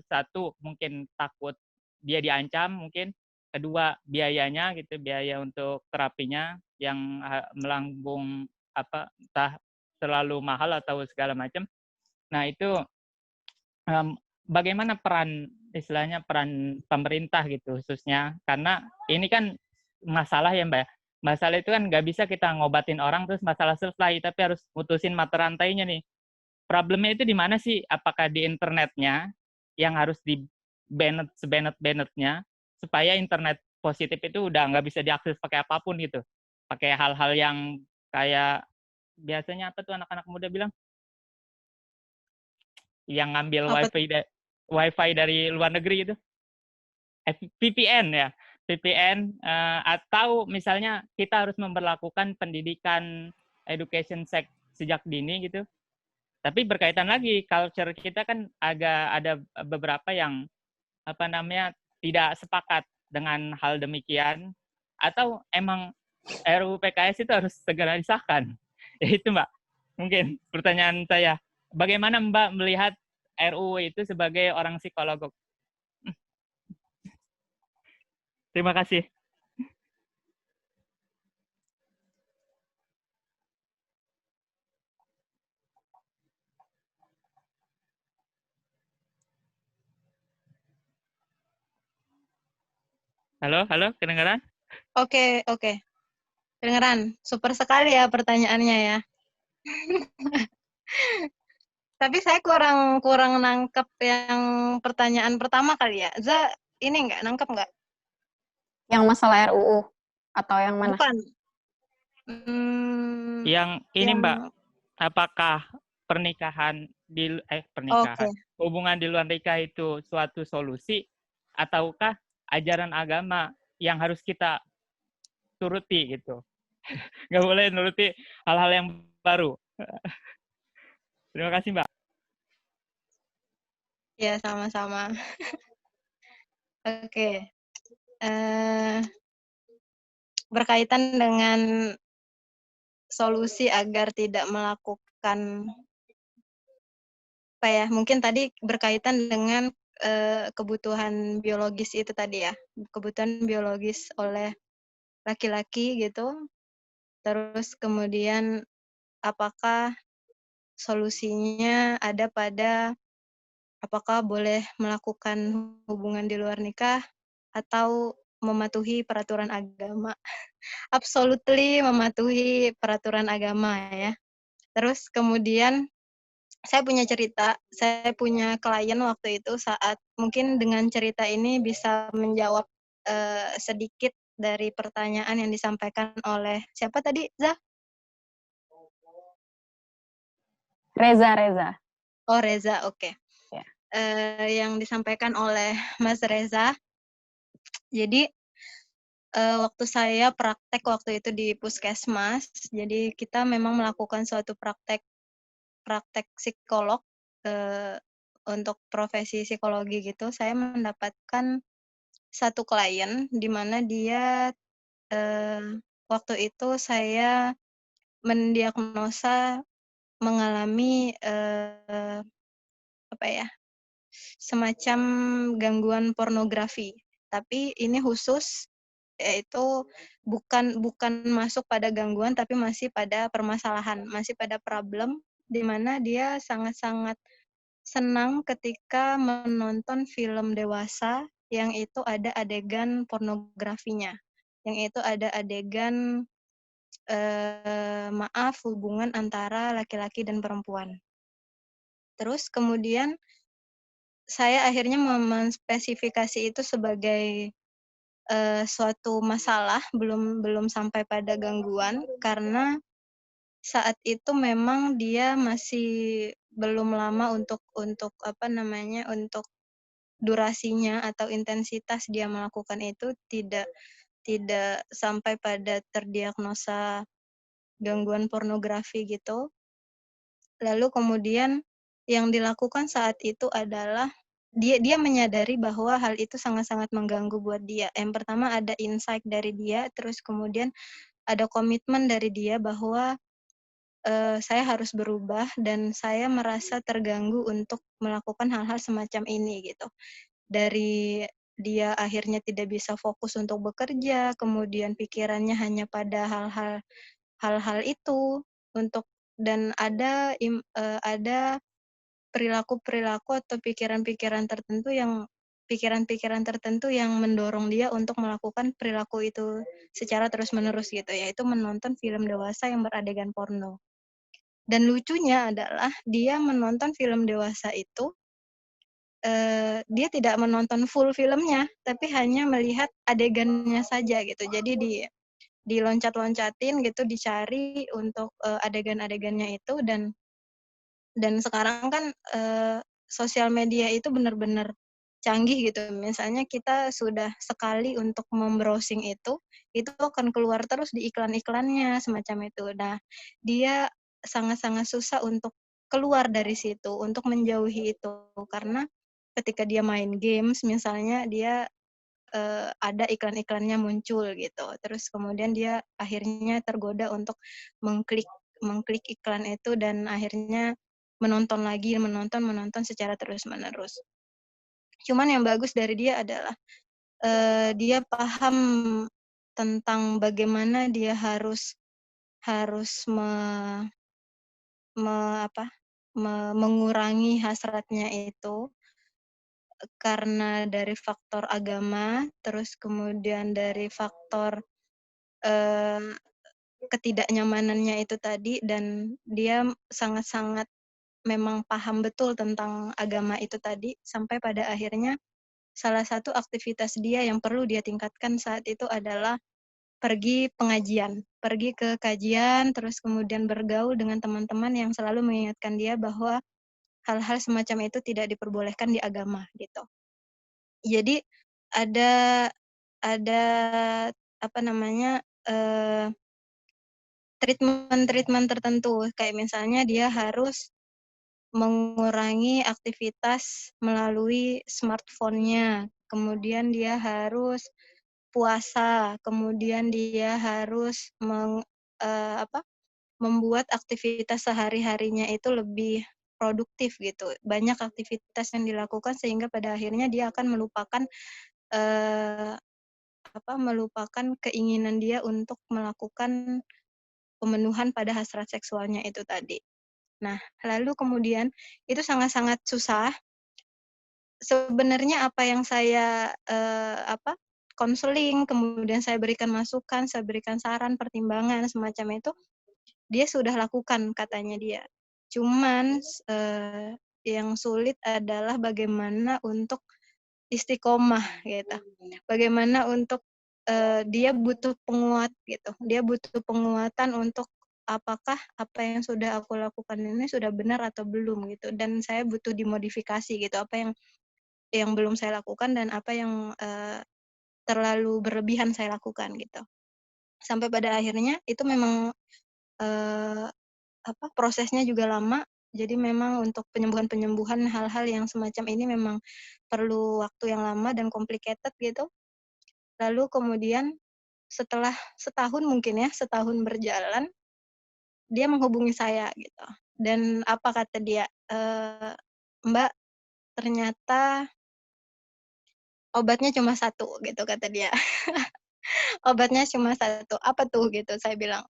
Speaker 5: Satu mungkin takut dia diancam, mungkin kedua biayanya gitu, biaya untuk terapinya yang melambung apa entah terlalu mahal atau segala macam. Nah itu bagaimana peran istilahnya peran pemerintah gitu khususnya, karena ini kan masalah ya Mbak. Masalah itu kan nggak bisa kita ngobatin orang terus masalah selesai, tapi harus putusin mata rantainya nih. Problemnya itu di mana sih? Apakah di internetnya yang harus di banned sebanet-banetnya supaya internet positif itu udah nggak bisa diakses pakai apapun gitu. Pakai hal-hal yang kayak biasanya apa tuh anak-anak muda bilang yang ngambil wifi dari luar negeri itu. VPN ya. VPN atau misalnya kita harus memperlakukan pendidikan education sex sejak dini gitu. Tapi berkaitan lagi culture kita kan agak ada beberapa yang apa namanya tidak sepakat dengan hal demikian, atau emang RUU PKS itu harus segera disahkan. Ya itu Mbak. Mungkin pertanyaan saya. Bagaimana Mbak melihat RUU itu sebagai orang psikolog? Terima kasih. Halo, kedengaran?
Speaker 1: Oke. Kedengeran. Super sekali ya pertanyaannya ya. Tapi saya kurang nangkep yang pertanyaan pertama kali ya. Za, ini nangkep nggak?
Speaker 2: Yang masalah RUU atau yang mana?
Speaker 1: Bukan.
Speaker 5: Yang ini Mbak, apakah pernikahan hubungan di luar nikah itu suatu solusi ataukah ajaran agama yang harus kita turuti gitu? Nggak boleh nuruti hal-hal yang baru. Terima kasih Mbak.
Speaker 1: Ya, sama-sama. Oke. Berkaitan dengan solusi agar tidak melakukan apa ya, mungkin tadi berkaitan dengan kebutuhan biologis itu tadi ya, kebutuhan biologis oleh laki-laki gitu. Terus kemudian apakah solusinya ada pada apakah boleh melakukan hubungan di luar nikah atau mematuhi peraturan agama. Absolutely mematuhi peraturan agama ya. Terus kemudian saya punya klien waktu itu saat mungkin dengan cerita ini bisa menjawab sedikit dari pertanyaan yang disampaikan oleh siapa tadi, Zah?
Speaker 2: Reza.
Speaker 1: Oh, Reza, oke.
Speaker 2: Ya.
Speaker 1: Yang disampaikan oleh Mas Reza. Jadi waktu saya praktek waktu itu di puskesmas, jadi kita memang melakukan suatu praktek psikolog untuk profesi psikologi gitu. Saya mendapatkan satu klien di mana dia waktu itu saya mendiagnosa mengalami apa ya, semacam gangguan pornografi. Tapi ini khusus, yaitu bukan masuk pada gangguan, tapi masih pada permasalahan, masih pada problem, di mana dia sangat-sangat senang ketika menonton film dewasa yang itu ada adegan pornografinya, yang itu ada adegan hubungan antara laki-laki dan perempuan. Terus kemudian saya akhirnya menspesifikasi itu sebagai suatu masalah, belum sampai pada gangguan, karena saat itu memang dia masih belum lama untuk apa namanya, untuk durasinya atau intensitas dia melakukan itu tidak sampai pada terdiagnosa gangguan pornografi gitu. Lalu kemudian yang dilakukan saat itu adalah dia menyadari bahwa hal itu sangat-sangat mengganggu buat dia. Yang pertama ada insight dari dia, terus kemudian ada komitmen dari dia bahwa saya harus berubah dan saya merasa terganggu untuk melakukan hal-hal semacam ini gitu. Dari dia akhirnya tidak bisa fokus untuk bekerja, kemudian pikirannya hanya pada hal-hal itu untuk dan ada perilaku-perilaku atau pikiran-pikiran tertentu yang mendorong dia untuk melakukan perilaku itu secara terus-menerus gitu, yaitu menonton film dewasa yang beradegan porno. Dan lucunya adalah dia menonton film dewasa itu, dia tidak menonton full filmnya, tapi hanya melihat adegannya saja gitu. Jadi diloncat-loncatin gitu, dicari untuk adegan-adegannya itu dan sekarang kan sosial media itu benar-benar canggih gitu. Misalnya kita sudah sekali untuk membrowsing itu akan keluar terus di iklan-iklannya semacam itu. Nah, dia sangat-sangat susah untuk keluar dari situ, untuk menjauhi itu karena ketika dia main games misalnya dia ada iklan-iklannya muncul gitu. Terus kemudian dia akhirnya tergoda untuk mengklik mengklik iklan itu dan akhirnya menonton lagi, menonton secara terus-menerus. Cuman yang bagus dari dia adalah dia paham tentang bagaimana dia harus mengurangi hasratnya itu karena dari faktor agama, terus kemudian dari faktor ketidaknyamanannya itu tadi, dan dia sangat-sangat memang paham betul tentang agama itu tadi, sampai pada akhirnya salah satu aktivitas dia yang perlu dia tingkatkan saat itu adalah pergi pengajian, pergi ke kajian, terus kemudian bergaul dengan teman-teman yang selalu mengingatkan dia bahwa hal-hal semacam itu tidak diperbolehkan di agama gitu. Jadi ada ada apa namanya treatment tertentu kayak misalnya dia harus mengurangi aktivitas melalui smartphone-nya, kemudian dia harus puasa, kemudian dia harus membuat aktivitas sehari-harinya itu lebih produktif gitu. Banyak aktivitas yang dilakukan sehingga pada akhirnya dia akan melupakan eh, melupakan keinginan dia untuk melakukan pemenuhan pada hasrat seksualnya itu tadi. Nah, lalu kemudian itu sangat-sangat susah. Sebenarnya apa yang saya konseling, kemudian saya berikan masukan, saya berikan saran, pertimbangan semacam itu, dia sudah lakukan katanya dia. Cuman yang sulit adalah bagaimana untuk istiqomah gitu. Bagaimana untuk dia butuh penguat gitu. Dia butuh penguatan untuk apakah apa yang sudah aku lakukan ini sudah benar atau belum gitu. Dan saya butuh dimodifikasi gitu. Apa yang belum saya lakukan dan apa yang terlalu berlebihan saya lakukan gitu. Sampai pada akhirnya itu memang prosesnya juga lama. Jadi memang untuk penyembuhan hal-hal yang semacam ini memang perlu waktu yang lama dan complicated gitu. Lalu kemudian setelah setahun mungkin ya, setahun berjalan, dia menghubungi saya gitu. Dan apa kata dia, "Mbak, ternyata obatnya cuma satu," gitu kata dia. "Obatnya cuma satu." "Apa tuh?" gitu, saya bilang.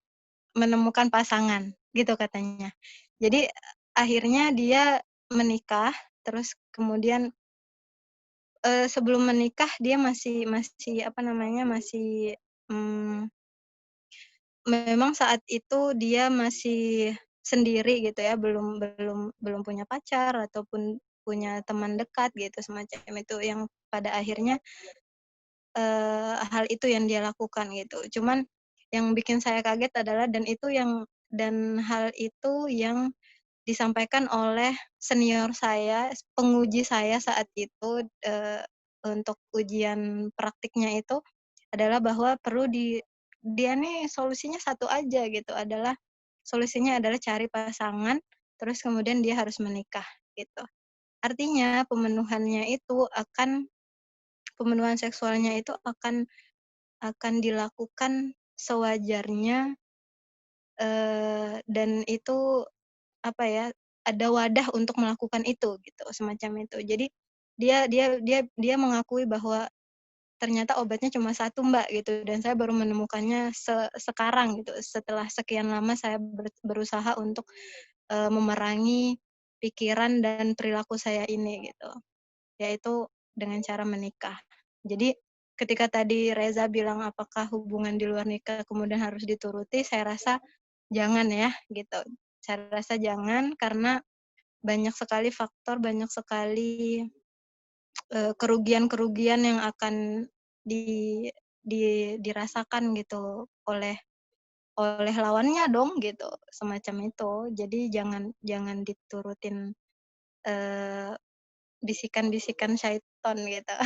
Speaker 1: "Menemukan pasangan," gitu katanya. Jadi, akhirnya dia menikah, terus kemudian, sebelum menikah dia masih masih apa namanya, masih, mmm memang saat itu dia masih sendiri gitu ya, belum belum belum punya pacar ataupun punya teman dekat gitu, semacam itu yang pada akhirnya, hal itu yang dia lakukan gitu. Cuman yang bikin saya kaget adalah dan hal itu yang disampaikan oleh senior saya, penguji saya saat itu, untuk ujian praktiknya itu adalah bahwa dia nih solusinya satu aja gitu, solusinya adalah cari pasangan, terus kemudian dia harus menikah, gitu. Artinya pemenuhan seksualnya itu akan dilakukan sewajarnya, dan itu, apa ya, ada wadah untuk melakukan itu, gitu, semacam itu. Jadi dia mengakui bahwa ternyata obatnya cuma satu Mbak, gitu, dan saya baru menemukannya sekarang gitu, setelah sekian lama saya berusaha untuk, memerangi pikiran dan perilaku saya ini gitu, yaitu dengan cara menikah. Jadi ketika tadi Reza bilang apakah hubungan di luar nikah kemudian harus dituruti, saya rasa jangan ya, gitu. Saya rasa jangan karena banyak sekali faktor, banyak sekali kerugian-kerugian yang akan di dirasakan gitu oleh lawannya dong gitu, semacam itu. Jadi jangan jangan diturutin, eee, bisikan-bisikan syaiton gitu.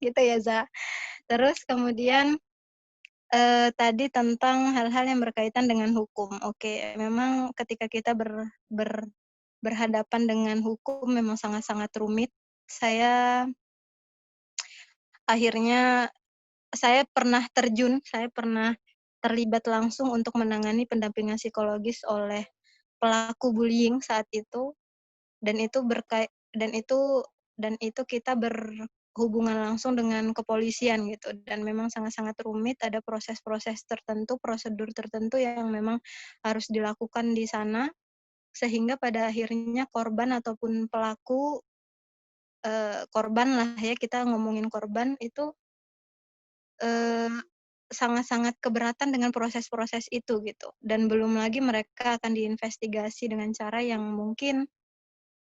Speaker 1: Gitu ya, Za. Terus kemudian, tadi tentang hal-hal yang berkaitan dengan hukum. Oke, memang ketika kita berhadapan dengan hukum memang sangat-sangat rumit. Saya akhirnya saya pernah terlibat langsung untuk menangani pendampingan psikologis oleh pelaku bullying saat itu, dan itu berkai dan itu dan itu kita berhubungan langsung dengan kepolisian gitu, dan memang sangat-sangat rumit, ada proses-proses tertentu, prosedur tertentu yang memang harus dilakukan di sana, sehingga pada akhirnya korban ataupun pelaku, korban lah ya, kita ngomongin korban itu, eee sangat-sangat keberatan dengan proses-proses itu gitu, dan belum lagi mereka akan diinvestigasi dengan cara yang mungkin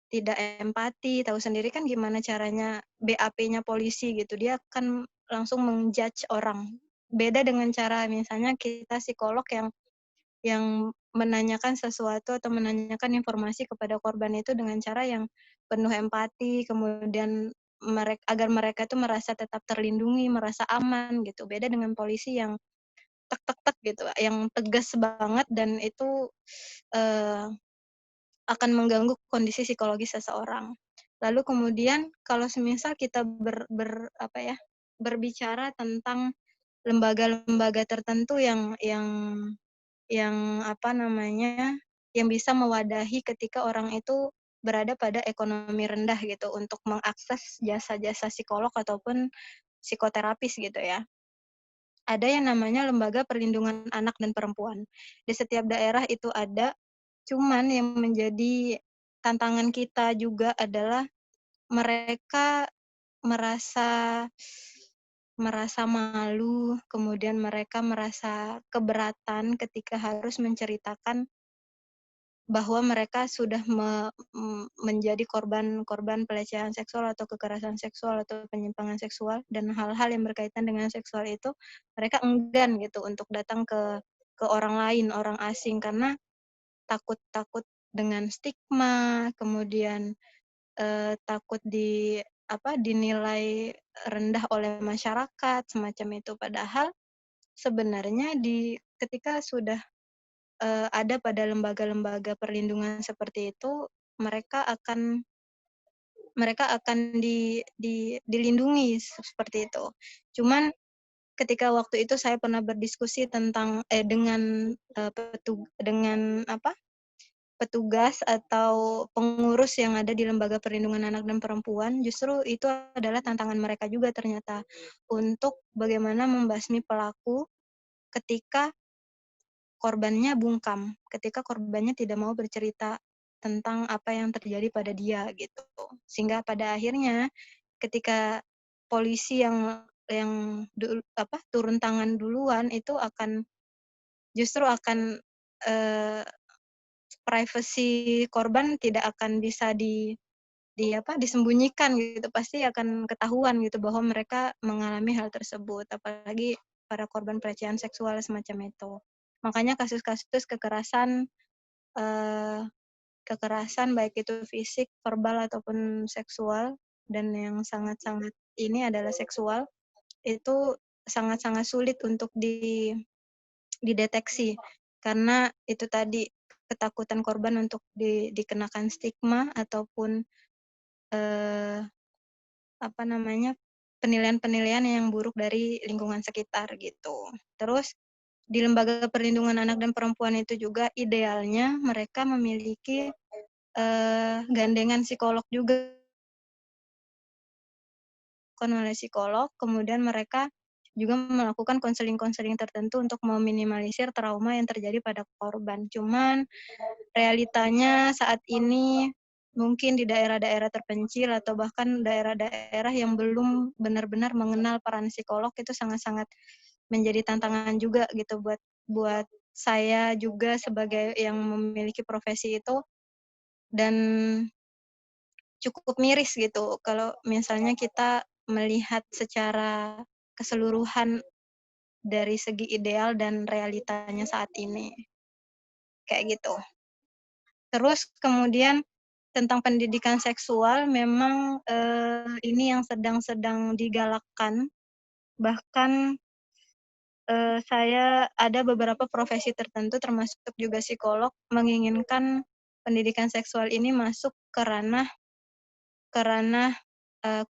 Speaker 1: tidak empati, tahu sendiri kan gimana caranya BAP-nya polisi gitu, dia akan langsung meng-judge orang. Beda dengan cara misalnya kita psikolog yang menanyakan sesuatu atau menanyakan informasi kepada korban itu dengan cara yang penuh empati, kemudian agar mereka itu merasa tetap terlindungi, merasa aman gitu. Beda dengan polisi yang tek tek tek gitu, yang tegas banget dan itu, eee, akan mengganggu kondisi psikologis seseorang. Lalu kemudian kalau semisal kita apa ya, berbicara tentang lembaga-lembaga tertentu yang apa namanya, yang bisa mewadahi ketika orang itu berada pada ekonomi rendah gitu untuk mengakses jasa-jasa psikolog ataupun psikoterapis gitu ya. Ada yang namanya Lembaga Perlindungan Anak dan Perempuan. Di setiap daerah itu ada, cuman yang menjadi tantangan kita juga adalah mereka merasa merasa malu, kemudian mereka merasa keberatan ketika harus menceritakan bahwa mereka sudah menjadi korban pelecehan seksual atau kekerasan seksual atau penyimpangan seksual dan hal-hal yang berkaitan dengan seksual itu, mereka enggan gitu untuk datang ke orang lain, orang asing karena takut dengan stigma, kemudian, takut dinilai rendah oleh masyarakat, semacam itu. Padahal sebenarnya ketika sudah ada pada lembaga-lembaga perlindungan seperti itu, mereka akan dilindungi seperti itu. Cuman ketika waktu itu saya pernah berdiskusi tentang dengan, dengan apa, petugas atau pengurus yang ada di Lembaga Perlindungan Anak dan Perempuan, justru itu adalah tantangan mereka juga ternyata untuk bagaimana membasmi pelaku ketika korbannya bungkam, ketika korbannya tidak mau bercerita tentang apa yang terjadi pada dia gitu. Sehingga pada akhirnya ketika polisi yang turun tangan duluan itu justru akan privasi korban tidak akan bisa disembunyikan gitu, pasti akan ketahuan gitu bahwa mereka mengalami hal tersebut, apalagi para korban pelecehan seksual semacam itu. Makanya kasus-kasus kekerasan baik itu fisik, verbal ataupun seksual, dan yang sangat-sangat ini adalah seksual, itu sangat-sangat sulit untuk dideteksi karena itu tadi ketakutan korban untuk dikenakan stigma ataupun penilaian-penilaian yang buruk dari lingkungan sekitar gitu. Terus di Lembaga Perlindungan Anak dan Perempuan itu juga idealnya mereka memiliki gandengan psikolog juga oleh psikolog, kemudian mereka juga melakukan konseling-konseling tertentu untuk meminimalisir trauma yang terjadi pada korban. Cuman realitanya saat ini mungkin di daerah-daerah terpencil atau bahkan daerah-daerah yang belum benar-benar mengenal peran psikolog itu sangat-sangat menjadi tantangan juga gitu buat saya juga sebagai yang memiliki profesi itu, dan cukup miris gitu kalau misalnya kita melihat secara keseluruhan dari segi ideal dan realitanya saat ini. Kayak gitu. Terus kemudian tentang pendidikan seksual memang ini yang sedang digalakkan. Bahkan saya ada beberapa profesi tertentu termasuk juga psikolog menginginkan pendidikan seksual ini masuk ke ranah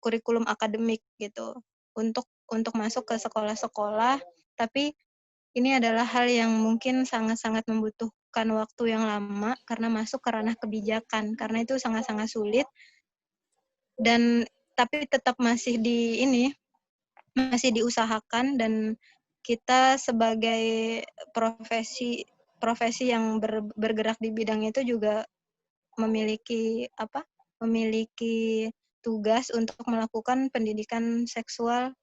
Speaker 1: kurikulum akademik gitu untuk masuk ke sekolah-sekolah, tapi ini adalah hal yang mungkin sangat-sangat membutuhkan waktu yang lama karena masuk ke ranah kebijakan, karena itu sangat-sangat sulit dan tapi tetap masih diusahakan, dan kita sebagai profesi yang bergerak di bidang itu juga memiliki tugas untuk melakukan pendidikan seksual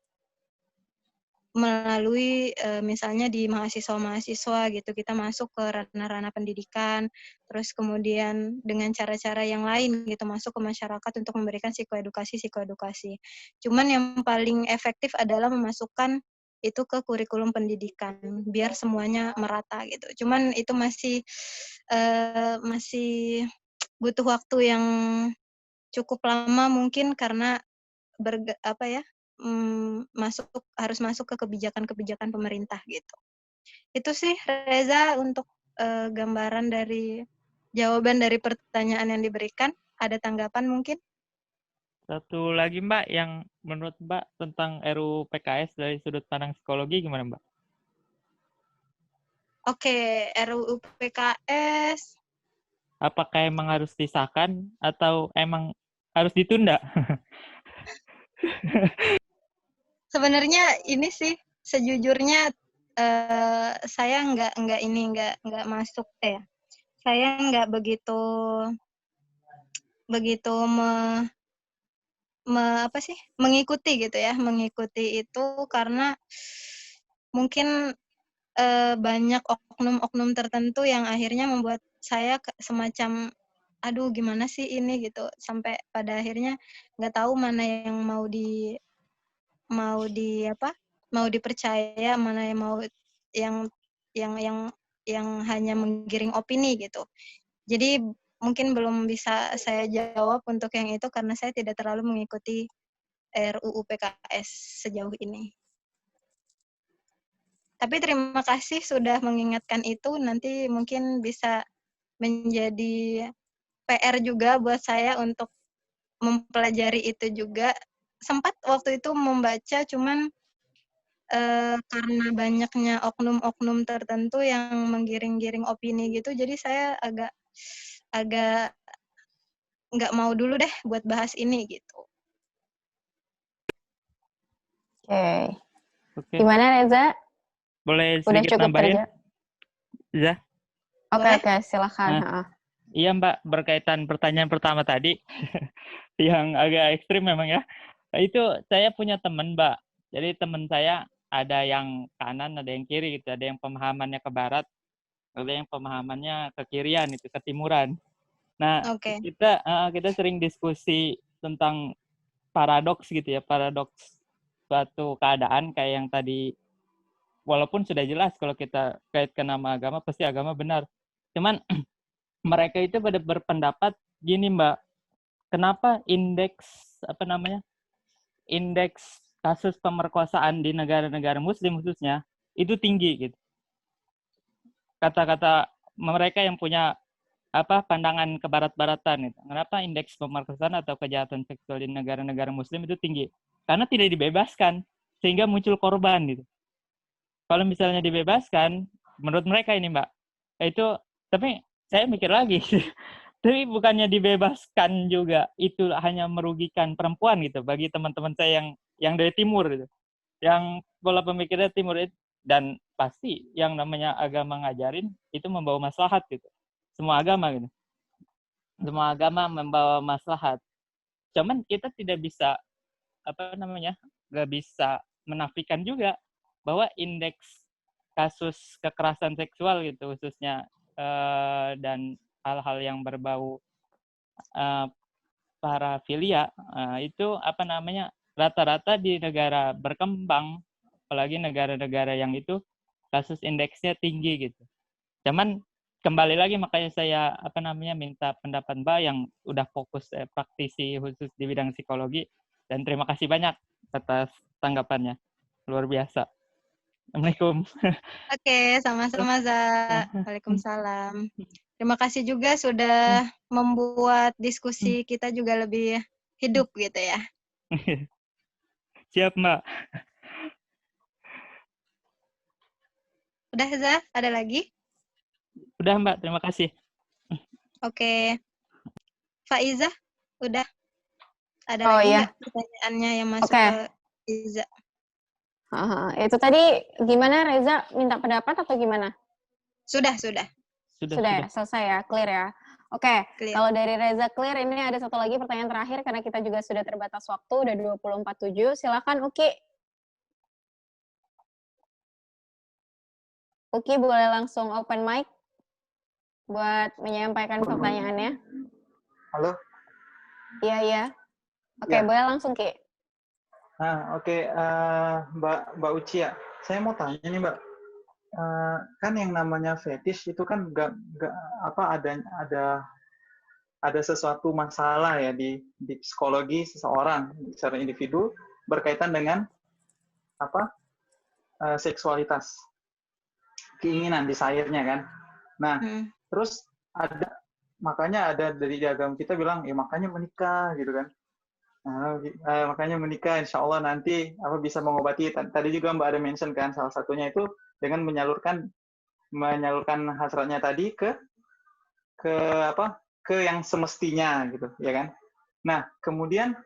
Speaker 1: melalui misalnya di mahasiswa-mahasiswa gitu, kita masuk ke ranah-ranah pendidikan, terus kemudian dengan cara-cara yang lain gitu masuk ke masyarakat untuk memberikan psikoedukasi. Cuman yang paling efektif adalah memasukkan itu ke kurikulum pendidikan biar semuanya merata gitu. Cuman itu masih butuh waktu yang cukup lama mungkin karena harus masuk ke kebijakan-kebijakan pemerintah gitu. Itu sih Reza untuk gambaran dari jawaban dari pertanyaan yang diberikan. Ada tanggapan mungkin?
Speaker 5: Satu lagi Mbak, yang menurut Mbak tentang RUU PKS dari sudut pandang psikologi gimana Mbak?
Speaker 1: Oke, RUU PKS.
Speaker 5: Apakah emang harus disahkan atau emang harus ditunda?
Speaker 1: Sebenarnya ini sih sejujurnya saya nggak masuk saya nggak begitu mengikuti itu karena mungkin banyak oknum-oknum tertentu yang akhirnya membuat saya semacam aduh gimana sih ini gitu, sampai pada akhirnya nggak tahu mana yang mau dipercaya, mana yang mau yang yang hanya menggiring opini gitu. Jadi mungkin belum bisa saya jawab untuk yang itu karena saya tidak terlalu mengikuti RUU PKS sejauh ini. Tapi terima kasih sudah mengingatkan itu, nanti mungkin bisa menjadi PR juga buat saya untuk mempelajari itu juga. Sempat waktu itu membaca, cuman karena banyaknya oknum-oknum tertentu yang menggiring-giring opini gitu, jadi saya agak agak nggak mau dulu deh buat bahas ini gitu.
Speaker 2: Oke.
Speaker 5: Oke.
Speaker 2: Gimana Reza?
Speaker 5: Boleh
Speaker 2: Udah
Speaker 5: sedikit
Speaker 2: cukup
Speaker 5: nambahin,
Speaker 2: kerja?
Speaker 5: Zah?
Speaker 2: Oke,
Speaker 1: Boleh?
Speaker 2: oke, silakan.
Speaker 5: Nah,
Speaker 2: Ha-ha.
Speaker 5: iya Mbak, berkaitan pertanyaan pertama tadi, yang agak ekstrim memang ya. Itu saya punya teman Mbak. Jadi teman saya ada yang kanan, ada yang kiri gitu. Ada yang pemahamannya ke barat, ada yang pemahamannya ke kirian, itu ke timuran. Nah,
Speaker 1: Oke.
Speaker 5: kita sering diskusi tentang paradoks gitu ya, paradoks suatu keadaan kayak yang tadi, walaupun sudah jelas kalau kita kaitkan nama agama, pasti agama benar. Cuman mereka itu pada berpendapat gini Mbak, kenapa indeks kasus pemerkosaan di negara-negara Muslim khususnya itu tinggi gitu. Kata-kata mereka yang punya pandangan kebarat-baratan itu. Kenapa indeks pemerkosaan atau kejahatan seksual di negara-negara Muslim itu tinggi? Karena tidak dibebaskan sehingga muncul korban gitu. Kalau misalnya dibebaskan, menurut mereka ini Mbak, itu tapi saya mikir lagi. Tapi bukannya dibebaskan juga itu hanya merugikan perempuan gitu bagi teman-teman saya yang dari timur gitu. Yang pola pemikirnya timur itu, dan pasti yang namanya agama ngajarin itu membawa maslahat gitu. Semua agama gitu. Semua agama membawa maslahat. Cuman kita tidak bisa nggak bisa menafikan juga bahwa indeks kasus kekerasan seksual gitu khususnya dan hal-hal yang berbau parafilia itu rata-rata di negara berkembang, apalagi negara-negara yang itu kasus indeksnya tinggi gitu. Cuman kembali lagi makanya saya minta pendapat Mbak yang udah fokus praktisi khusus di bidang psikologi, dan terima kasih banyak atas tanggapannya, luar biasa. Assalamualaikum.
Speaker 1: Oke, sama-sama Za. Waalaikumsalam. Terima kasih juga sudah membuat diskusi kita juga lebih hidup gitu ya.
Speaker 5: Siap Mbak.
Speaker 1: Udah Za, ada lagi?
Speaker 5: Udah Mbak, terima kasih.
Speaker 1: Oke. Faiza, udah? Ada
Speaker 2: Oh
Speaker 1: lagi
Speaker 2: iya.
Speaker 1: nggak pertanyaannya yang masuk
Speaker 2: Oke.
Speaker 1: ke Iza?
Speaker 2: Itu tadi gimana Reza, minta pendapat atau gimana?
Speaker 1: Sudah.
Speaker 2: Sudah ya, selesai ya, clear ya. Oke,
Speaker 1: Clear.
Speaker 2: kalau dari Reza clear, ini ada satu lagi pertanyaan terakhir karena kita juga sudah terbatas waktu, udah 24:07. Silakan Uki. Uki boleh langsung open mic buat menyampaikan pertanyaannya.
Speaker 6: Halo?
Speaker 2: Iya. Oke,
Speaker 6: Ya.
Speaker 2: boleh langsung Ki.
Speaker 6: Oke. Mbak Uci ya. Saya mau tanya nih Mbak. Kan yang namanya fetish itu kan ada sesuatu masalah ya di psikologi seseorang secara individu berkaitan dengan seksualitas, keinginan, desire-nya kan. Nah, terus makanya ada dari agama kita bilang ya makanya menikah gitu kan. Makanya menikah, insya Allah nanti bisa mengobati. Tadi juga Mbak ada mention kan, salah satunya itu dengan menyalurkan hasratnya tadi ke yang semestinya gitu, ya kan. Nah, kemudian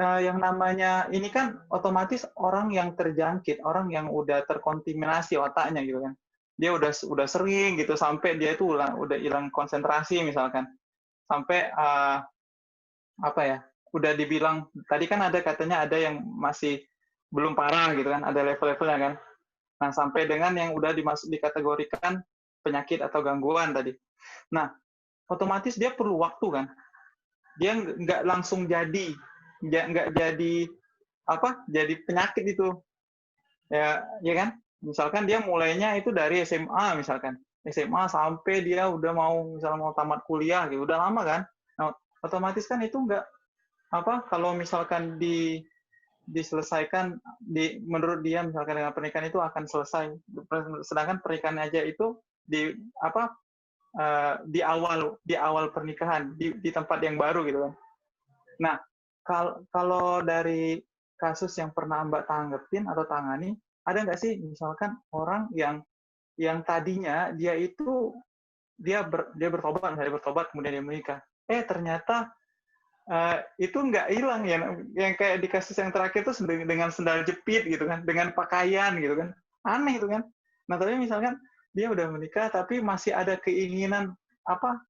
Speaker 6: yang namanya ini kan otomatis orang yang terjangkit, orang yang udah terkontaminasi otaknya gitu kan. Dia udah sering gitu sampai dia itu udah hilang konsentrasi misalkan. Sampai udah dibilang tadi kan katanya ada yang masih belum parah gitu kan, ada level-levelnya kan. Nah, sampai dengan yang udah dikategorikan penyakit atau gangguan tadi. Nah, otomatis dia perlu waktu kan. Dia nggak langsung jadi penyakit itu. Ya kan? Misalkan dia mulainya itu dari SMA misalkan. SMA sampai dia udah mau tamat kuliah gitu, udah lama kan. Nah, otomatis kan itu nggak kalau misalkan diselesaikan menurut dia misalkan dengan pernikahan itu akan selesai, sedangkan pernikahan aja itu di awal pernikahan di tempat yang baru gitu kan. Nah, kalau dari kasus yang pernah Mbak tanggepin atau tangani, ada nggak sih misalkan orang yang tadinya dia itu dia bertobat, misalnya bertobat kemudian dia menikah. Ternyata itu nggak hilang yang kayak di kasus yang terakhir itu dengan sendal jepit gitu kan, dengan pakaian gitu kan, aneh itu kan. Nah tapi misalkan dia udah menikah tapi masih ada keinginan apa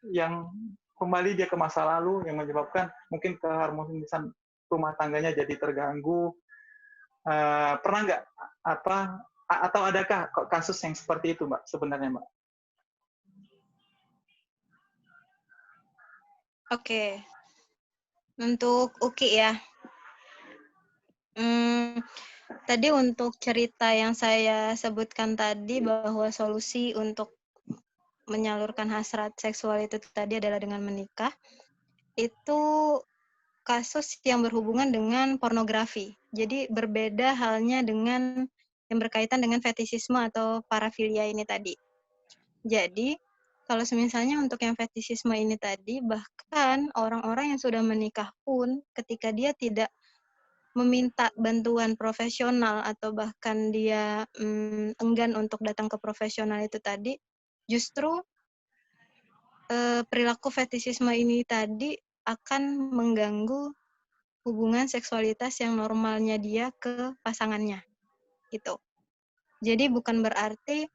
Speaker 6: yang kembali dia ke masa lalu yang menyebabkan mungkin keharmonisan rumah tangganya jadi terganggu. Pernah nggak atau adakah kasus yang seperti itu Mbak sebenarnya Mbak?
Speaker 1: Oke. Untuk Uki ya. Tadi untuk cerita yang saya sebutkan tadi bahwa solusi untuk menyalurkan hasrat seksual itu tadi adalah dengan menikah. Itu kasus yang berhubungan dengan pornografi. Jadi berbeda halnya dengan yang berkaitan dengan fetisisme atau parafilia ini tadi. Jadi kalau misalnya untuk yang fetisisme ini tadi, bahkan orang-orang yang sudah menikah pun ketika dia tidak meminta bantuan profesional atau bahkan dia enggan untuk datang ke profesional itu tadi, justru perilaku fetisisme ini tadi akan mengganggu hubungan seksualitas yang normalnya dia ke pasangannya, gitu. Jadi bukan berarti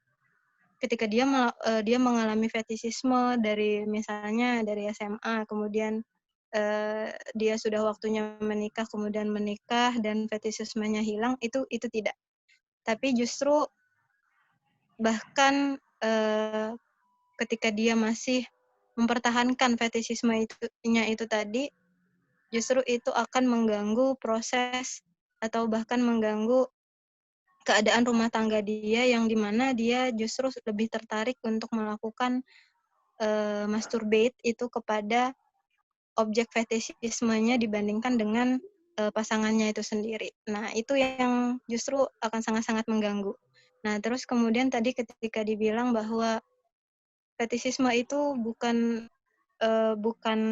Speaker 1: ketika dia mengalami fetisisme dari misalnya dari SMA, kemudian dia sudah waktunya menikah, kemudian menikah dan fetisismenya hilang, itu tidak. Tapi justru bahkan ketika dia masih mempertahankan fetisisme itu tadi, justru itu akan mengganggu proses atau bahkan mengganggu keadaan rumah tangga dia yang dimana dia justru lebih tertarik untuk melakukan masturbate itu kepada objek fetishismenya dibandingkan dengan pasangannya itu sendiri. Nah, itu yang justru akan sangat-sangat mengganggu. Nah, terus kemudian tadi ketika dibilang bahwa fetishisme itu bukan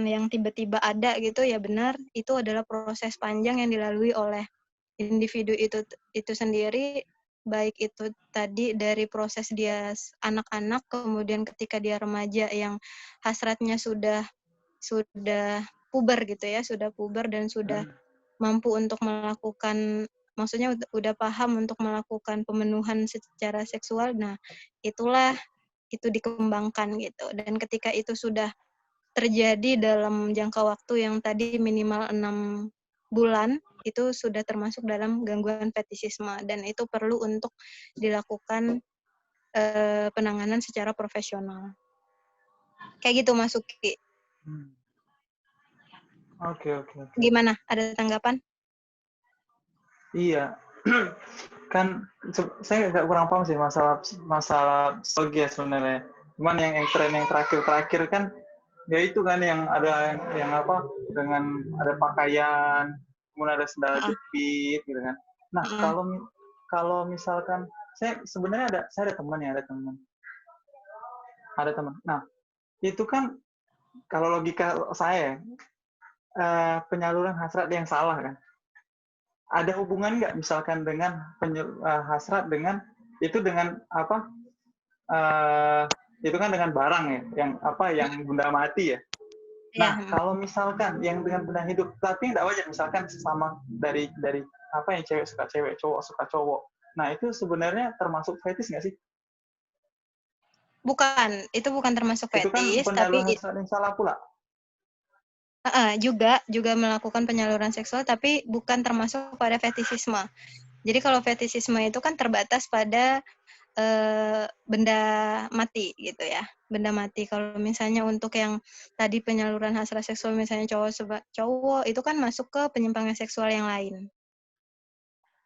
Speaker 1: yang tiba-tiba ada gitu, ya benar, itu adalah proses panjang yang dilalui oleh individu itu sendiri, baik itu tadi dari proses dia anak-anak, kemudian ketika dia remaja yang hasratnya sudah puber gitu ya, sudah puber dan sudah mampu untuk melakukan, maksudnya udah paham untuk melakukan pemenuhan secara seksual. Nah, itulah itu dikembangkan gitu. Dan ketika itu sudah terjadi dalam jangka waktu yang tadi minimal 6 bulan, itu sudah termasuk dalam gangguan fetisisme dan itu perlu untuk dilakukan penanganan secara profesional. Kayak gitu Mas Uki.
Speaker 6: Oke.
Speaker 1: Gimana? Ada tanggapan?
Speaker 6: Iya. Kan saya agak kurang paham sih masalah psikologi sebenarnya. Cuman yang tren yang terakhir kan ya itu kan yang ada yang apa dengan ada pakaian, kemudian ada sendal jepit gitu kan. Nah, kalau misalkan saya ada teman. Nah, itu kan kalau logika saya penyaluran hasrat yang salah kan. Ada hubungan nggak misalkan dengan hasrat dengan apa? Itu kan dengan barang ya, yang benda mati ya. Nah, kalau misalkan yang dengan benda hidup, tapi nggak wajar misalkan sesama dari apa yang cewek suka cewek, cowok suka cowok. Nah, itu sebenarnya termasuk fetis nggak sih?
Speaker 1: Bukan, itu bukan termasuk fetis.
Speaker 6: Itu kan penyaluran hasrat yang salah pula.
Speaker 1: Juga melakukan penyaluran seksual, tapi bukan termasuk pada fetisisme. Jadi kalau fetisisme itu kan terbatas pada benda mati gitu ya, benda mati. Kalau misalnya untuk yang tadi penyaluran hasrat seksual misalnya cowok itu kan masuk ke penyimpangan seksual yang lain,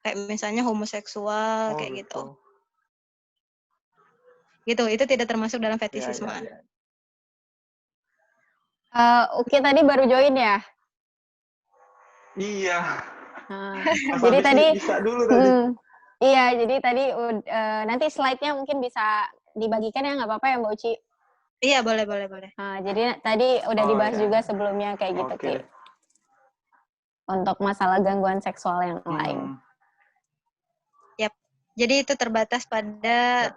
Speaker 1: kayak misalnya homoseksual kayak gitu. Itu tidak termasuk dalam fetisisme.
Speaker 6: Ya.
Speaker 2: Uki tadi baru join ya?
Speaker 6: Iya.
Speaker 2: Jadi tadi
Speaker 6: bisa dulu tadi.
Speaker 2: Iya, jadi tadi nanti slide-nya mungkin bisa dibagikan ya, nggak apa-apa ya Mbak Uci?
Speaker 1: Iya, boleh.
Speaker 2: Jadi tadi udah dibahas juga sebelumnya kayak gitu, Ki. Untuk masalah gangguan seksual yang lain.
Speaker 1: Yap. Jadi itu terbatas pada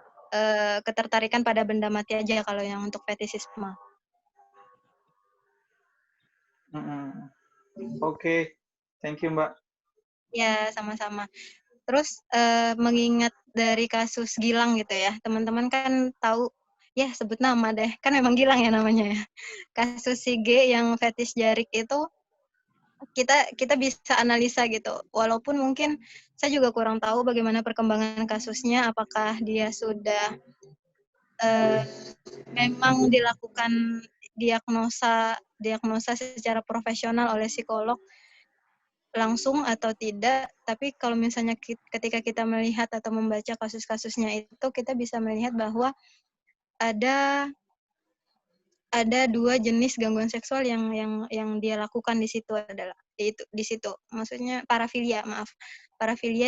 Speaker 1: ketertarikan pada benda mati aja kalau yang untuk fetishisme.
Speaker 6: Oke. Thank you, Mbak.
Speaker 1: Ya, sama-sama. Terus mengingat dari kasus Gilang gitu ya, teman-teman kan tahu, ya sebut nama deh, kan memang Gilang ya namanya ya. Kasus si G yang fetish jarik itu kita bisa analisa gitu. Walaupun mungkin saya juga kurang tahu bagaimana perkembangan kasusnya, apakah dia sudah memang dilakukan diagnosa secara profesional oleh psikolog langsung atau tidak, tapi kalau misalnya ketika kita melihat atau membaca kasus-kasusnya itu, kita bisa melihat bahwa ada 2 jenis gangguan seksual yang dia lakukan di situ adalah di situ. Maksudnya parafilia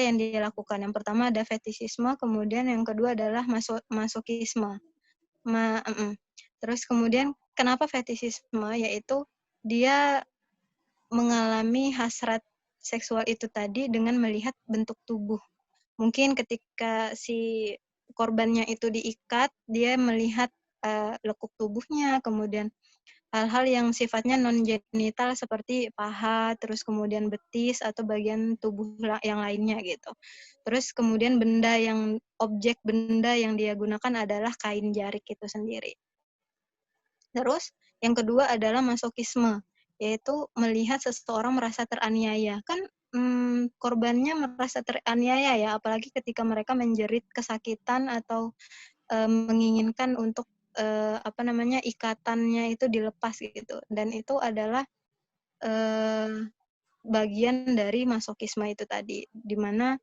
Speaker 1: yang dia lakukan. Yang pertama ada fetishisme, kemudian yang kedua adalah masokisme. Terus kemudian kenapa fetishisme? Yaitu dia mengalami hasrat seksual itu tadi dengan melihat bentuk tubuh. Mungkin ketika si korbannya itu diikat, dia melihat lekuk tubuhnya, kemudian hal-hal yang sifatnya non-genital seperti paha, terus kemudian betis atau bagian tubuh yang lainnya gitu. Terus kemudian objek benda yang dia gunakan adalah kain jarik itu sendiri. Terus yang kedua adalah masokisme, yaitu melihat seseorang merasa teraniaya. Kan korbannya merasa teraniaya ya, apalagi ketika mereka menjerit kesakitan atau menginginkan untuk ikatannya itu dilepas gitu. Dan itu adalah bagian dari masokisme itu tadi, di mana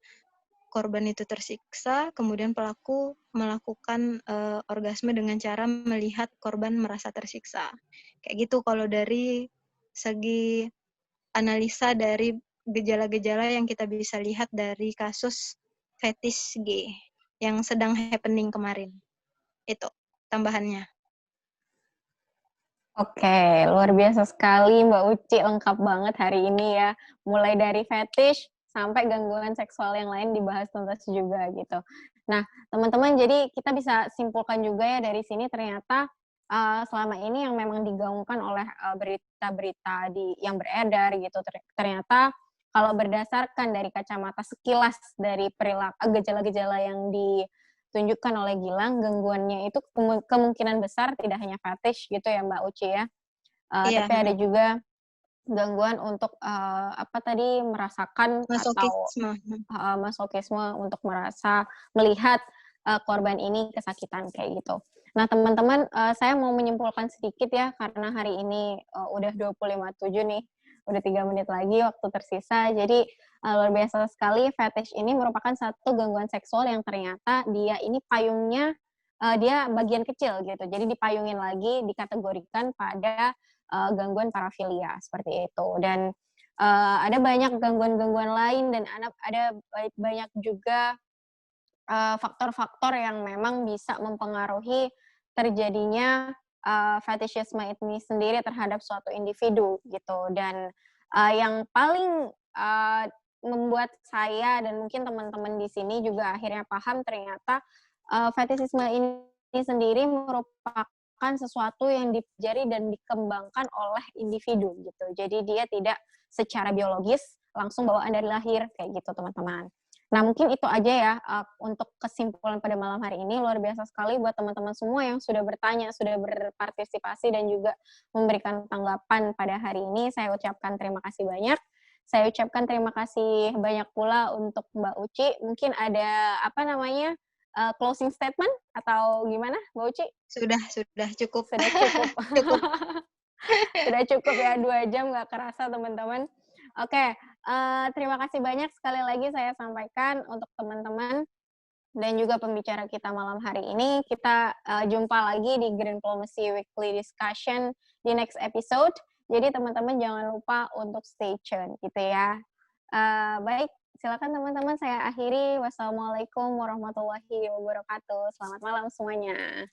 Speaker 1: korban itu tersiksa, kemudian pelaku melakukan orgasme dengan cara melihat korban merasa tersiksa. Kayak gitu kalau dari segi analisa dari gejala-gejala yang kita bisa lihat dari kasus fetish G yang sedang happening kemarin. Itu tambahannya.
Speaker 2: Oke, luar biasa sekali Mbak Uci, lengkap banget hari ini ya. Mulai dari fetish sampai gangguan seksual yang lain dibahas tuntas juga gitu. Nah, teman-teman, jadi kita bisa simpulkan juga ya dari sini ternyata selama ini yang memang digaungkan oleh berita-berita yang beredar gitu, ternyata kalau berdasarkan dari kacamata sekilas dari perilaku gejala-gejala yang tunjukkan oleh Gilang, gangguannya itu kemungkinan besar tidak hanya fetish gitu ya Mbak Uci ya,
Speaker 1: Iya.
Speaker 2: tapi ada juga gangguan untuk merasakan
Speaker 1: Masokisme.
Speaker 2: atau masokisme untuk melihat korban ini kesakitan kayak gitu. Nah teman-teman, saya mau menyimpulkan sedikit ya karena hari ini udah 25.7 nih, udah 3 menit lagi waktu tersisa. Jadi luar biasa sekali, fetish ini merupakan satu gangguan seksual yang ternyata dia ini payungnya dia bagian kecil gitu. Jadi dipayungin lagi, dikategorikan pada gangguan parafilia seperti itu. Dan ada banyak gangguan-gangguan lain dan ada banyak juga faktor-faktor yang memang bisa mempengaruhi terjadinya fetishisme ini sendiri terhadap suatu individu gitu. Dan yang paling membuat saya dan mungkin teman-teman di sini juga akhirnya paham ternyata fetishisme ini sendiri merupakan sesuatu yang dipelajari dan dikembangkan oleh individu gitu. Jadi dia tidak secara biologis langsung bawaan dari lahir kayak gitu teman-teman. Nah mungkin itu aja ya untuk kesimpulan pada malam hari ini. Luar biasa sekali buat teman-teman semua yang sudah bertanya, sudah berpartisipasi dan juga memberikan tanggapan pada hari ini. Saya ucapkan terima kasih banyak. Saya ucapkan terima kasih banyak pula untuk Mbak Uci. Mungkin ada closing statement atau gimana Mbak Uci?
Speaker 1: Sudah cukup.
Speaker 2: Sudah cukup.
Speaker 1: Cukup.
Speaker 2: Sudah cukup ya, 2 jam nggak kerasa teman-teman. Oke, terima kasih banyak sekali lagi saya sampaikan untuk teman-teman dan juga pembicara kita malam hari ini. Kita jumpa lagi di Green Diplomacy Weekly Discussion di next episode. Jadi teman-teman jangan lupa untuk stay tune gitu ya. Baik, silakan teman-teman saya akhiri. Wassalamualaikum warahmatullahi wabarakatuh. Selamat malam semuanya.